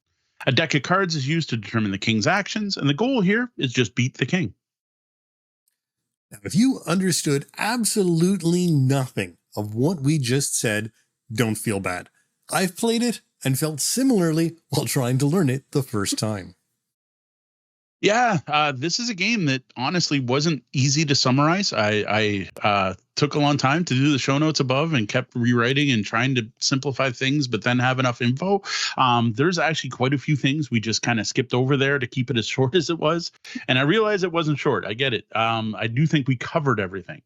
Speaker 2: A deck of cards is used to determine the king's actions, and the goal here is just beat the king.
Speaker 1: Now, if you understood absolutely nothing of what we just said, don't feel bad. I've played it and felt similarly while trying to learn it the first time.
Speaker 2: Yeah, this is a game that honestly wasn't easy to summarize. I took a long time to do the show notes above and kept rewriting and trying to simplify things, but then have enough info. There's actually quite a few things we just kind of skipped over there to keep it as short as it was. And I realized it wasn't short. I get it. I do think we covered everything.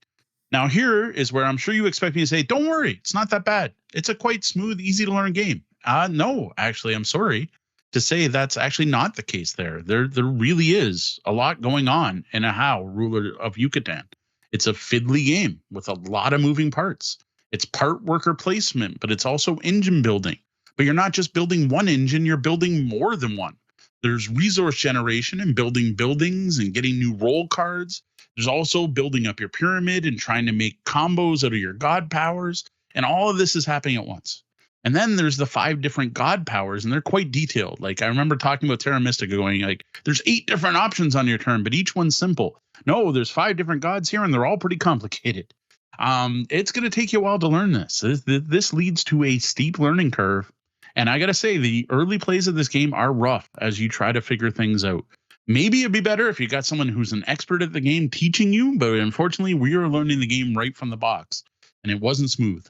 Speaker 2: Now, here is where I'm sure you expect me to say, don't worry, it's not that bad. It's a quite smooth, easy to learn game. No, actually, I'm sorry to say that's actually not the case there. There really is a lot going on in Ahau, ruler of Yucatan. It's a fiddly game with a lot of moving parts. It's part worker placement, but it's also engine building. But you're not just building one engine, you're building more than one. There's resource generation and building buildings and getting new roll cards. There's also building up your pyramid and trying to make combos out of your god powers. And all of this is happening at once. And then there's the 5 different god powers, and they're quite detailed. Like I remember talking about Terra Mystica going like, there's 8 different options on your turn, but each one's simple. No, there's 5 different gods here, and they're all pretty complicated. It's going to take you a while to learn this. This leads to a steep learning curve. And I got to say, the early plays of this game are rough as you try to figure things out. Maybe it'd be better if you got someone who's an expert at the game teaching you, but unfortunately, we are learning the game right from the box, and it wasn't smooth.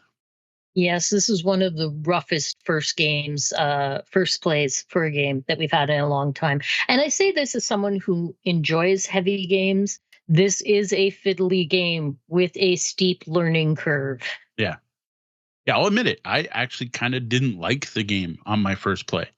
Speaker 3: Yes, this is one of the roughest first plays for a game that we've had in a long time. And I say this as someone who enjoys heavy games. This is a fiddly game with a steep learning curve.
Speaker 2: Yeah, I'll admit it. I actually kind of didn't like the game on my first play.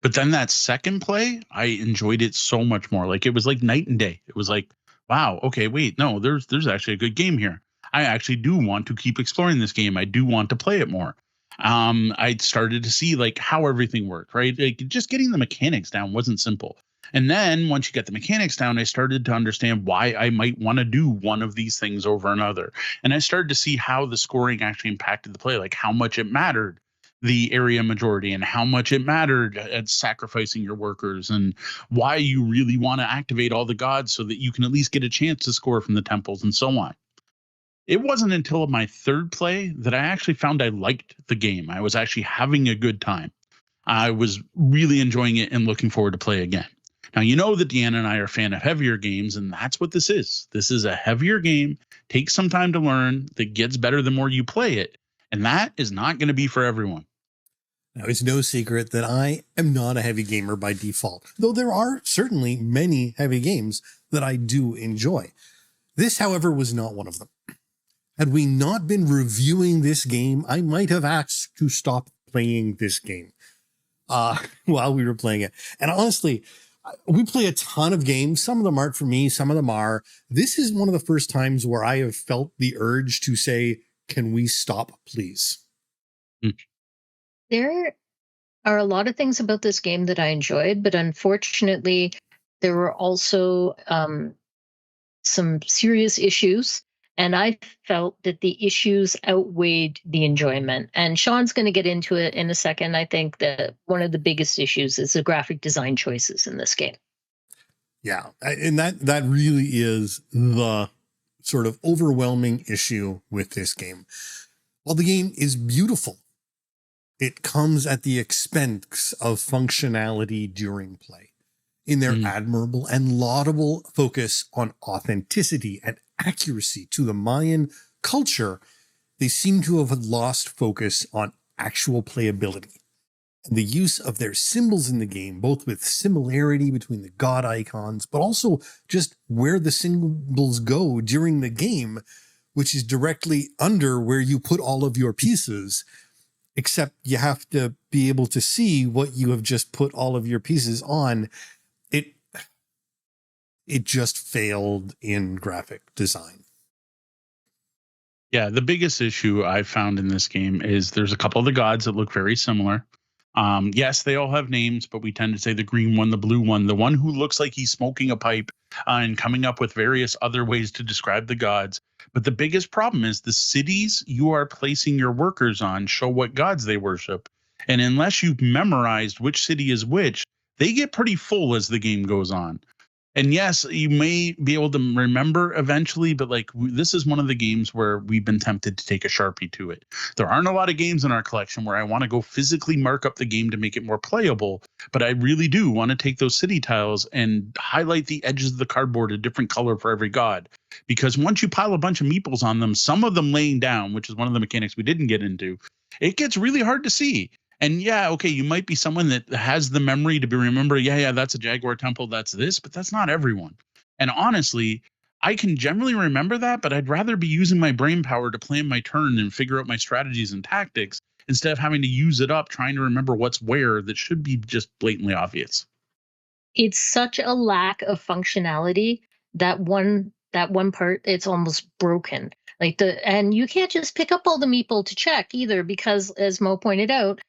Speaker 2: But then that second play, I enjoyed it so much more. Like it was like night and day. It was like, wow, okay, wait, no, there's actually a good game here. I actually do want to keep exploring this game. I do want to play it more. I started to see like how everything worked, right? Like just getting the mechanics down wasn't simple. And then once you get the mechanics down, I started to understand why I might want to do one of these things over another. And I started to see how the scoring actually impacted the play, like how much it mattered, the area majority, and how much it mattered at sacrificing your workers, and why you really want to activate all the gods so that you can at least get a chance to score from the temples and so on. It wasn't until my third play that I actually found I liked the game. I was actually having a good time. I was really enjoying it and looking forward to play again. Now, you know that Deanna and I are a fan of heavier games, and that's what this is. This is a heavier game, takes some time to learn, that gets better the more you play it, and that is not going to be for everyone.
Speaker 1: Now, it's no secret that I am not a heavy gamer by default, though there are certainly many heavy games that I do enjoy. This, however, was not one of them. Had we not been reviewing this game, I might have asked to stop playing this game while we were playing it. And honestly, we play a ton of games. Some of them aren't for me. Some of them are. This is one of the first times where I have felt the urge to say, can we stop, please?
Speaker 3: There are a lot of things about this game that I enjoyed, but unfortunately, there were also some serious issues. And I felt that the issues outweighed the enjoyment. And Sean's going to get into it in a second. I think that one of the biggest issues is the graphic design choices in this game.
Speaker 1: Yeah, and that really is the sort of overwhelming issue with this game. While the game is beautiful, it comes at the expense of functionality during play. In their admirable and laudable focus on authenticity and accuracy to the Mayan culture, they seem to have lost focus on actual playability. And the use of their symbols in the game, both with similarity between the god icons, but also just where the symbols go during the game, which is directly under where you put all of your pieces, except you have to be able to see what you have just put all of your pieces on. It just failed in graphic design.
Speaker 2: Yeah, the biggest issue I found in this game is there's a couple of the gods that look very similar. Yes, they all have names, but we tend to say the green one, the blue one, the one who looks like he's smoking a pipe, and coming up with various other ways to describe the gods. But the biggest problem is the cities you are placing your workers on show what gods they worship. And unless you've memorized which city is which, they get pretty full as the game goes on. And yes, you may be able to remember eventually, but like this is one of the games where we've been tempted to take a Sharpie to it. There aren't a lot of games in our collection where I want to go physically mark up the game to make it more playable, but I really do want to take those city tiles and highlight the edges of the cardboard a different color for every god. Because once you pile a bunch of meeples on them, some of them laying down, which is one of the mechanics we didn't get into, it gets really hard to see. And yeah, okay, you might be someone that has the memory to be remember, yeah, that's a Jaguar temple, that's this, but that's not everyone. And honestly, I can generally remember that, but I'd rather be using my brain power to plan my turn and figure out my strategies and tactics instead of having to use it up trying to remember what's where that should be just blatantly obvious.
Speaker 3: It's such a lack of functionality that one part, it's almost broken. And you can't just pick up all the meeple to check either, because as Mo pointed out,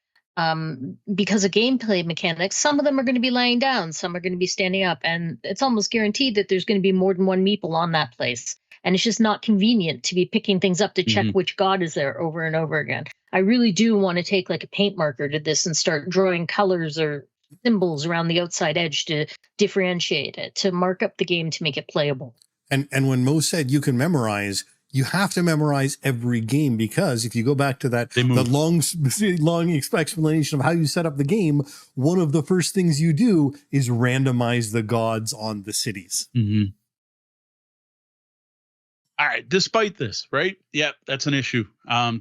Speaker 3: because of gameplay mechanics, some of them are going to be laying down, some are going to be standing up, and it's almost guaranteed that there's going to be more than one meeple on that place. And it's just not convenient to be picking things up to check which god is there over and over again. I really do want to take like a paint marker to this and start drawing colors or symbols around the outside edge to differentiate it, to mark up the game to make it playable.
Speaker 1: And when Mo said you can memorize, you have to memorize every game, because if you go back to that the long explanation of how you set up the game, one of the first things you do is randomize the gods on the cities.
Speaker 2: All right. Despite this, right? Yeah, that's an issue.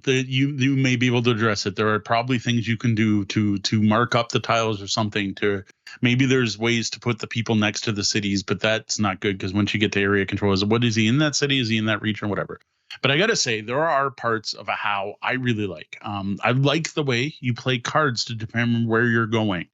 Speaker 2: You may be able to address it. There are probably things you can do to mark up the tiles or something. To maybe there's ways to put the people next to the cities, but that's not good, because once you get to area control, what is he in that city? Is he in that region? Whatever. But I gotta say, there are parts of Ahau I really like. I like the way you play cards to determine where you're going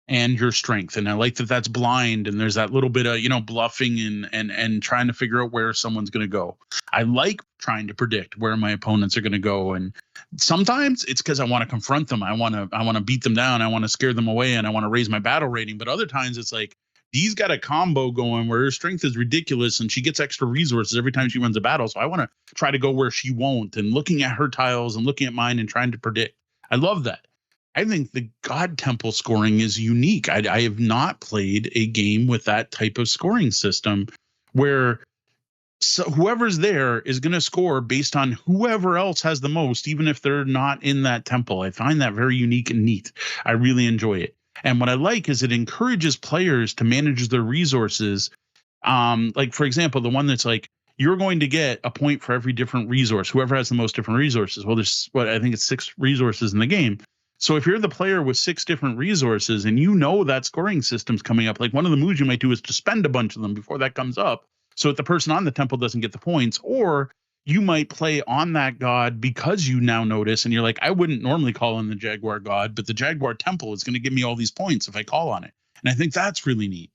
Speaker 2: and your strength. And I like that that's blind, and there's that little bit of, bluffing and trying to figure out where someone's going to go. I like trying to predict where my opponents are going to go. And sometimes it's because I want to confront them. I want to beat them down. I want to scare them away, and I want to raise my battle rating. But other times it's like, he's got a combo going where her strength is ridiculous and she gets extra resources every time she runs a battle. So I want to try to go where she won't, and looking at her tiles and looking at mine and trying to predict. I love that. I think the God Temple scoring is unique. I have not played a game with that type of scoring system where whoever's there is going to score based on whoever else has the most, even if they're not in that temple. I find that very unique and neat. I really enjoy it. And what I like is it encourages players to manage their resources. Like, for example, the one that's like, you're going to get a point for every different resource, whoever has the most different resources. Well, there's I think it's 6 resources in the game. So if you're the player with 6 different resources and that scoring system's coming up, like one of the moves you might do is to spend a bunch of them before that comes up, so that the person on the temple doesn't get the points. Or you might play on that god because you now notice, and you're like, I wouldn't normally call on the Jaguar god, but the Jaguar temple is going to give me all these points if I call on it. And I think that's really neat.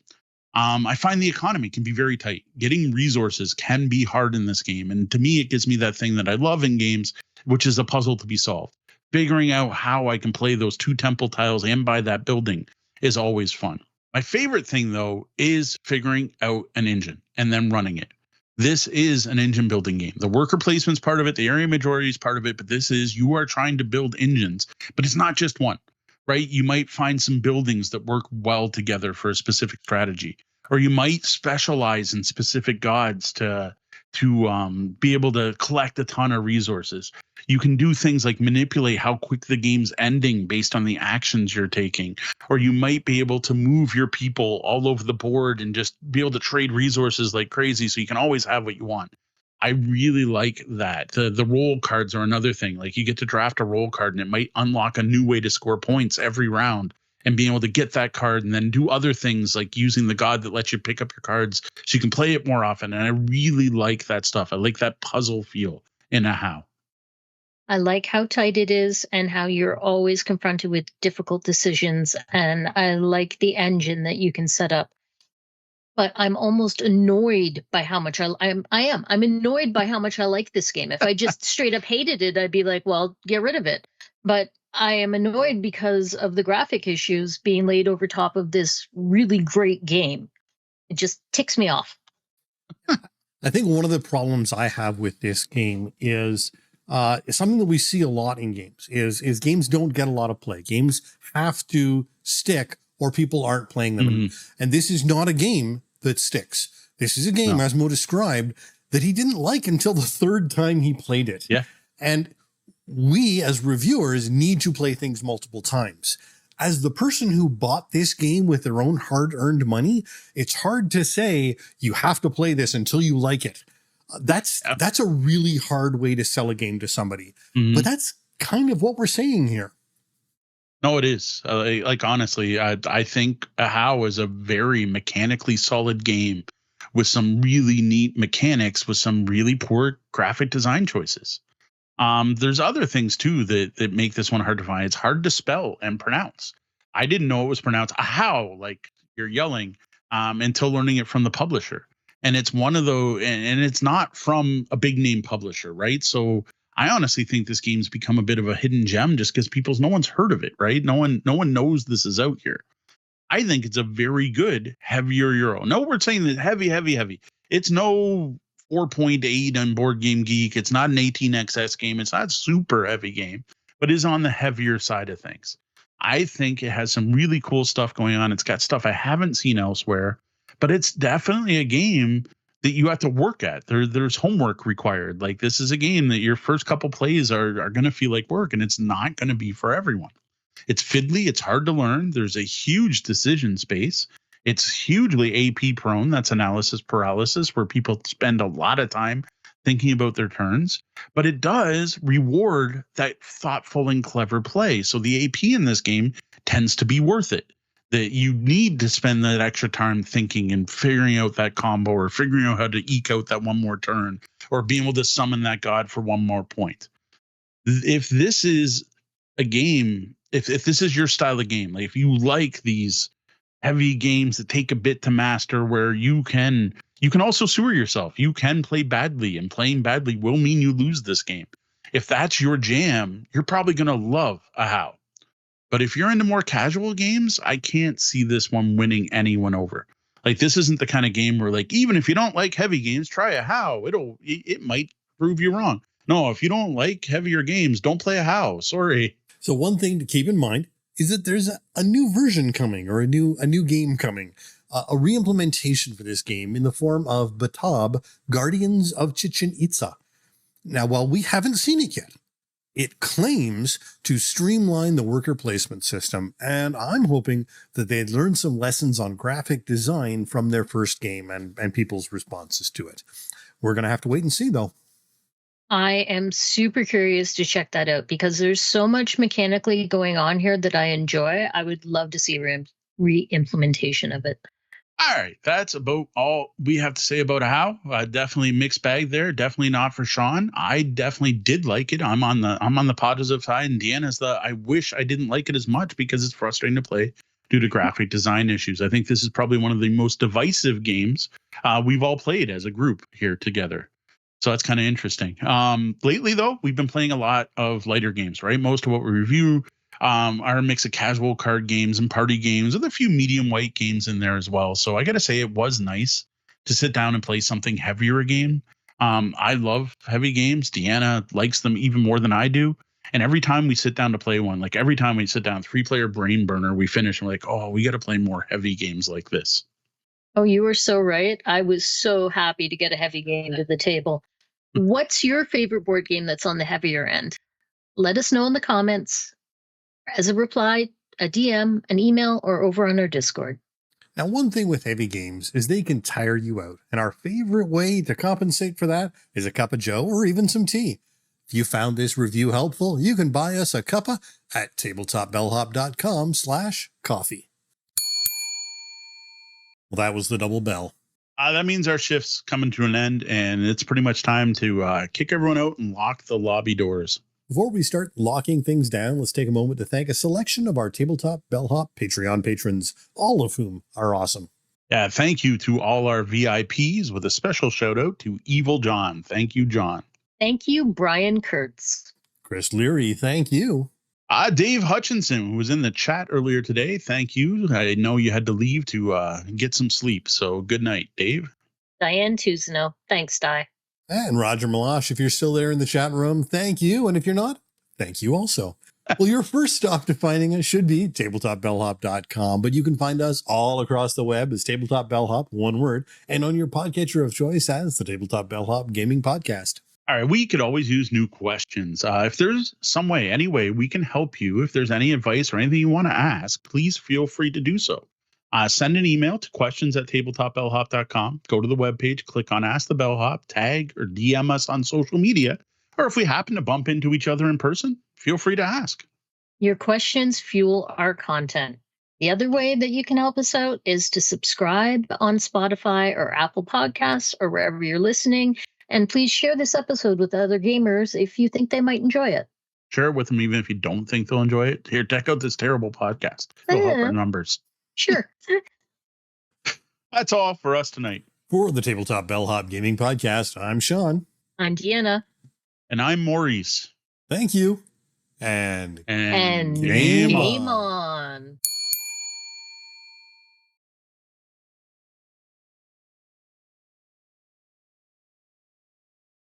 Speaker 2: I find the economy can be very tight. Getting resources can be hard in this game. And to me, it gives me that thing that I love in games, which is a puzzle to be solved. Figuring out how I can play those 2 temple tiles and buy that building is always fun. My favorite thing, though, is figuring out an engine and then running it. This is an engine building game. The worker placement's part of it. The area majority is part of it. But you are trying to build engines. But it's not just one, right? You might find some buildings that work well together for a specific strategy. Or you might specialize in specific gods to to be able to collect a ton of resources. You can do things like manipulate how quick the game's ending based on the actions you're taking, or you might be able to move your people all over the board and just be able to trade resources like crazy, so you can always have what you want. I really like that. The roll cards are another thing. Like, you get to draft a roll card and it might unlock a new way to score points every round, and being able to get that card and then do other things like using the god that lets you pick up your cards so you can play it more often. And I really like that stuff. I like that puzzle feel in Ahau.
Speaker 3: I like how tight it is and how you're always confronted with difficult decisions. And I like the engine that you can set up. But I'm almost annoyed by how much I'm annoyed by how much I like this game. If I just straight up hated it, I'd be like, well, get rid of it. But I am annoyed because of the graphic issues being laid over top of this really great game. It just ticks me off.
Speaker 1: I think one of the problems I have with this game is something that we see a lot in games is games don't get a lot of play. Games have to stick or people aren't playing them.
Speaker 2: Mm-hmm.
Speaker 1: And this is not a game that sticks. This is a game, as Mo described, that he didn't like until the third time he played it.
Speaker 2: Yeah.
Speaker 1: And we as reviewers need to play things multiple times. As the person who bought this game with their own hard-earned money, it's hard to say you have to play this until you like it. That's a really hard way to sell a game to somebody.
Speaker 2: Mm-hmm.
Speaker 1: But that's kind of what we're saying here.
Speaker 2: No, it is. Like, honestly, I think Ahau is a very mechanically solid game with some really neat mechanics, with some really poor graphic design choices. There's other things too that make this one hard to find. It's hard to spell and pronounce. I didn't know it was pronounced Ahau, like you're yelling, until learning it from the publisher. And it's one of those, and it's not from a big name publisher, right? So I honestly think this game's become a bit of a hidden gem just because no one's heard of it, right? No one knows this is out here. I think it's a very good heavier Euro. No, we're saying that heavy. It's no 4.8 on Board Game Geek. It's not an 18xs game. It's not a super heavy game, but is on the heavier side of things. I think it has some really cool stuff going on. It's got stuff I haven't seen elsewhere, but it's definitely a game that you have to work at. There's homework required. Like, this is a game that your first couple plays are going to feel like work, and it's not going to be for everyone. It's fiddly. It's hard to learn. There's a huge decision space. It's hugely AP prone. That's analysis paralysis, where people spend a lot of time thinking about their turns, but it does reward that thoughtful and clever play. So the AP in this game tends to be worth it. That you need to spend that extra time thinking and figuring out that combo, or figuring out how to eke out that one more turn, or being able to summon that god for one more point. If this is a game, if this is your style of game, like if you like these heavy games that take a bit to master, where you can also sewer yourself, you can play badly, and playing badly will mean you lose this game. If that's your jam, you're probably going to love Ahau. But if you're into more casual games, I can't see this one winning anyone over. Like, this isn't the kind of game where, like, even if you don't like heavy games, try Ahau. It might prove you wrong. No, if you don't like heavier games, don't play Ahau. Sorry.
Speaker 1: So one thing to keep in mind is that there's a new version coming, or a new game coming, a re-implementation for this game in the form of Batab, Guardians of Chichen Itza. Now, while we haven't seen it yet, it claims to streamline the worker placement system, and I'm hoping that they'd learn some lessons on graphic design from their first game and people's responses to it. We're going to have to wait and see, though.
Speaker 3: I am super curious to check that out, because there's so much mechanically going on here that I enjoy. I would love to see re-implementation of it.
Speaker 2: All right, that's about all we have to say about Ahau. Definitely mixed bag there. Definitely not for Sean. I definitely did like it. I'm on the positive side, and Deanna's I wish I didn't like it as much, because it's frustrating to play due to graphic design issues. I think this is probably one of the most divisive games we've all played as a group here together. So that's kind of interesting. Lately, though, we've been playing a lot of lighter games, right? Most of what we review are a mix of casual card games and party games, with a few medium weight games in there as well. So I got to say, it was nice to sit down and play something heavier again. I love heavy games. Deanna likes them even more than I do. And every time we sit down to play one, like every time we sit down, 3-player brain burner, we finish and we're like, oh, we got to play more heavy games like this.
Speaker 3: Oh, you were so right. I was so happy to get a heavy game to the table. What's your favorite board game that's on the heavier end? Let us know in the comments as a reply, a DM, an email, or over on our Discord.
Speaker 1: Now, one thing with heavy games is they can tire you out, and our favorite way to compensate for that is a cup of joe or even some tea. If you found this review helpful, you can buy us a cuppa at tabletopbellhop.com/coffee. Well, that was the double bell.
Speaker 2: That means our shift's coming to an end, and it's pretty much time to kick everyone out and lock the lobby doors.
Speaker 1: Before we start locking things down, let's take a moment to thank a selection of our Tabletop Bellhop Patreon patrons, all of whom are awesome.
Speaker 2: Yeah, thank you to all our VIPs with a special shout out to Evil John. Thank you, John.
Speaker 3: Thank you, Brian Kurtz.
Speaker 1: Chris Leary, thank you.
Speaker 2: Dave Hutchinson, who was in the chat earlier today, thank you. I know you had to leave to get some sleep, so good night, Dave.
Speaker 3: Diane Tuzano, thanks, Di.
Speaker 1: And Roger Malash, if you're still there in the chat room, thank you. And if you're not, thank you also. Well, your first stop to finding us should be tabletopbellhop.com, but you can find us all across the web as Tabletop Bellhop, one word, and on your podcatcher of choice as the Tabletop Bellhop Gaming Podcast.
Speaker 2: All right, we could always use new questions. If there's some way, any way we can help you, if there's any advice or anything you want to ask, please feel free to do so. Send an email to questions@tabletopbellhop.com. Go to the webpage, click on Ask the Bellhop, tag or DM us on social media. Or if we happen to bump into each other in person, feel free to ask.
Speaker 3: Your questions fuel our content. The other way that you can help us out is to subscribe on Spotify or Apple Podcasts or wherever you're listening. And please share this episode with other gamers if you think they might enjoy it.
Speaker 2: Share it with them even if you don't think they'll enjoy it. Here, check out this terrible podcast. It'll help our numbers.
Speaker 3: Sure.
Speaker 2: That's all for us tonight.
Speaker 1: For the Tabletop Bellhop Gaming Podcast, I'm Sean.
Speaker 3: I'm Deanna.
Speaker 2: And I'm Maurice.
Speaker 1: Thank you. And
Speaker 3: game
Speaker 1: game
Speaker 3: on.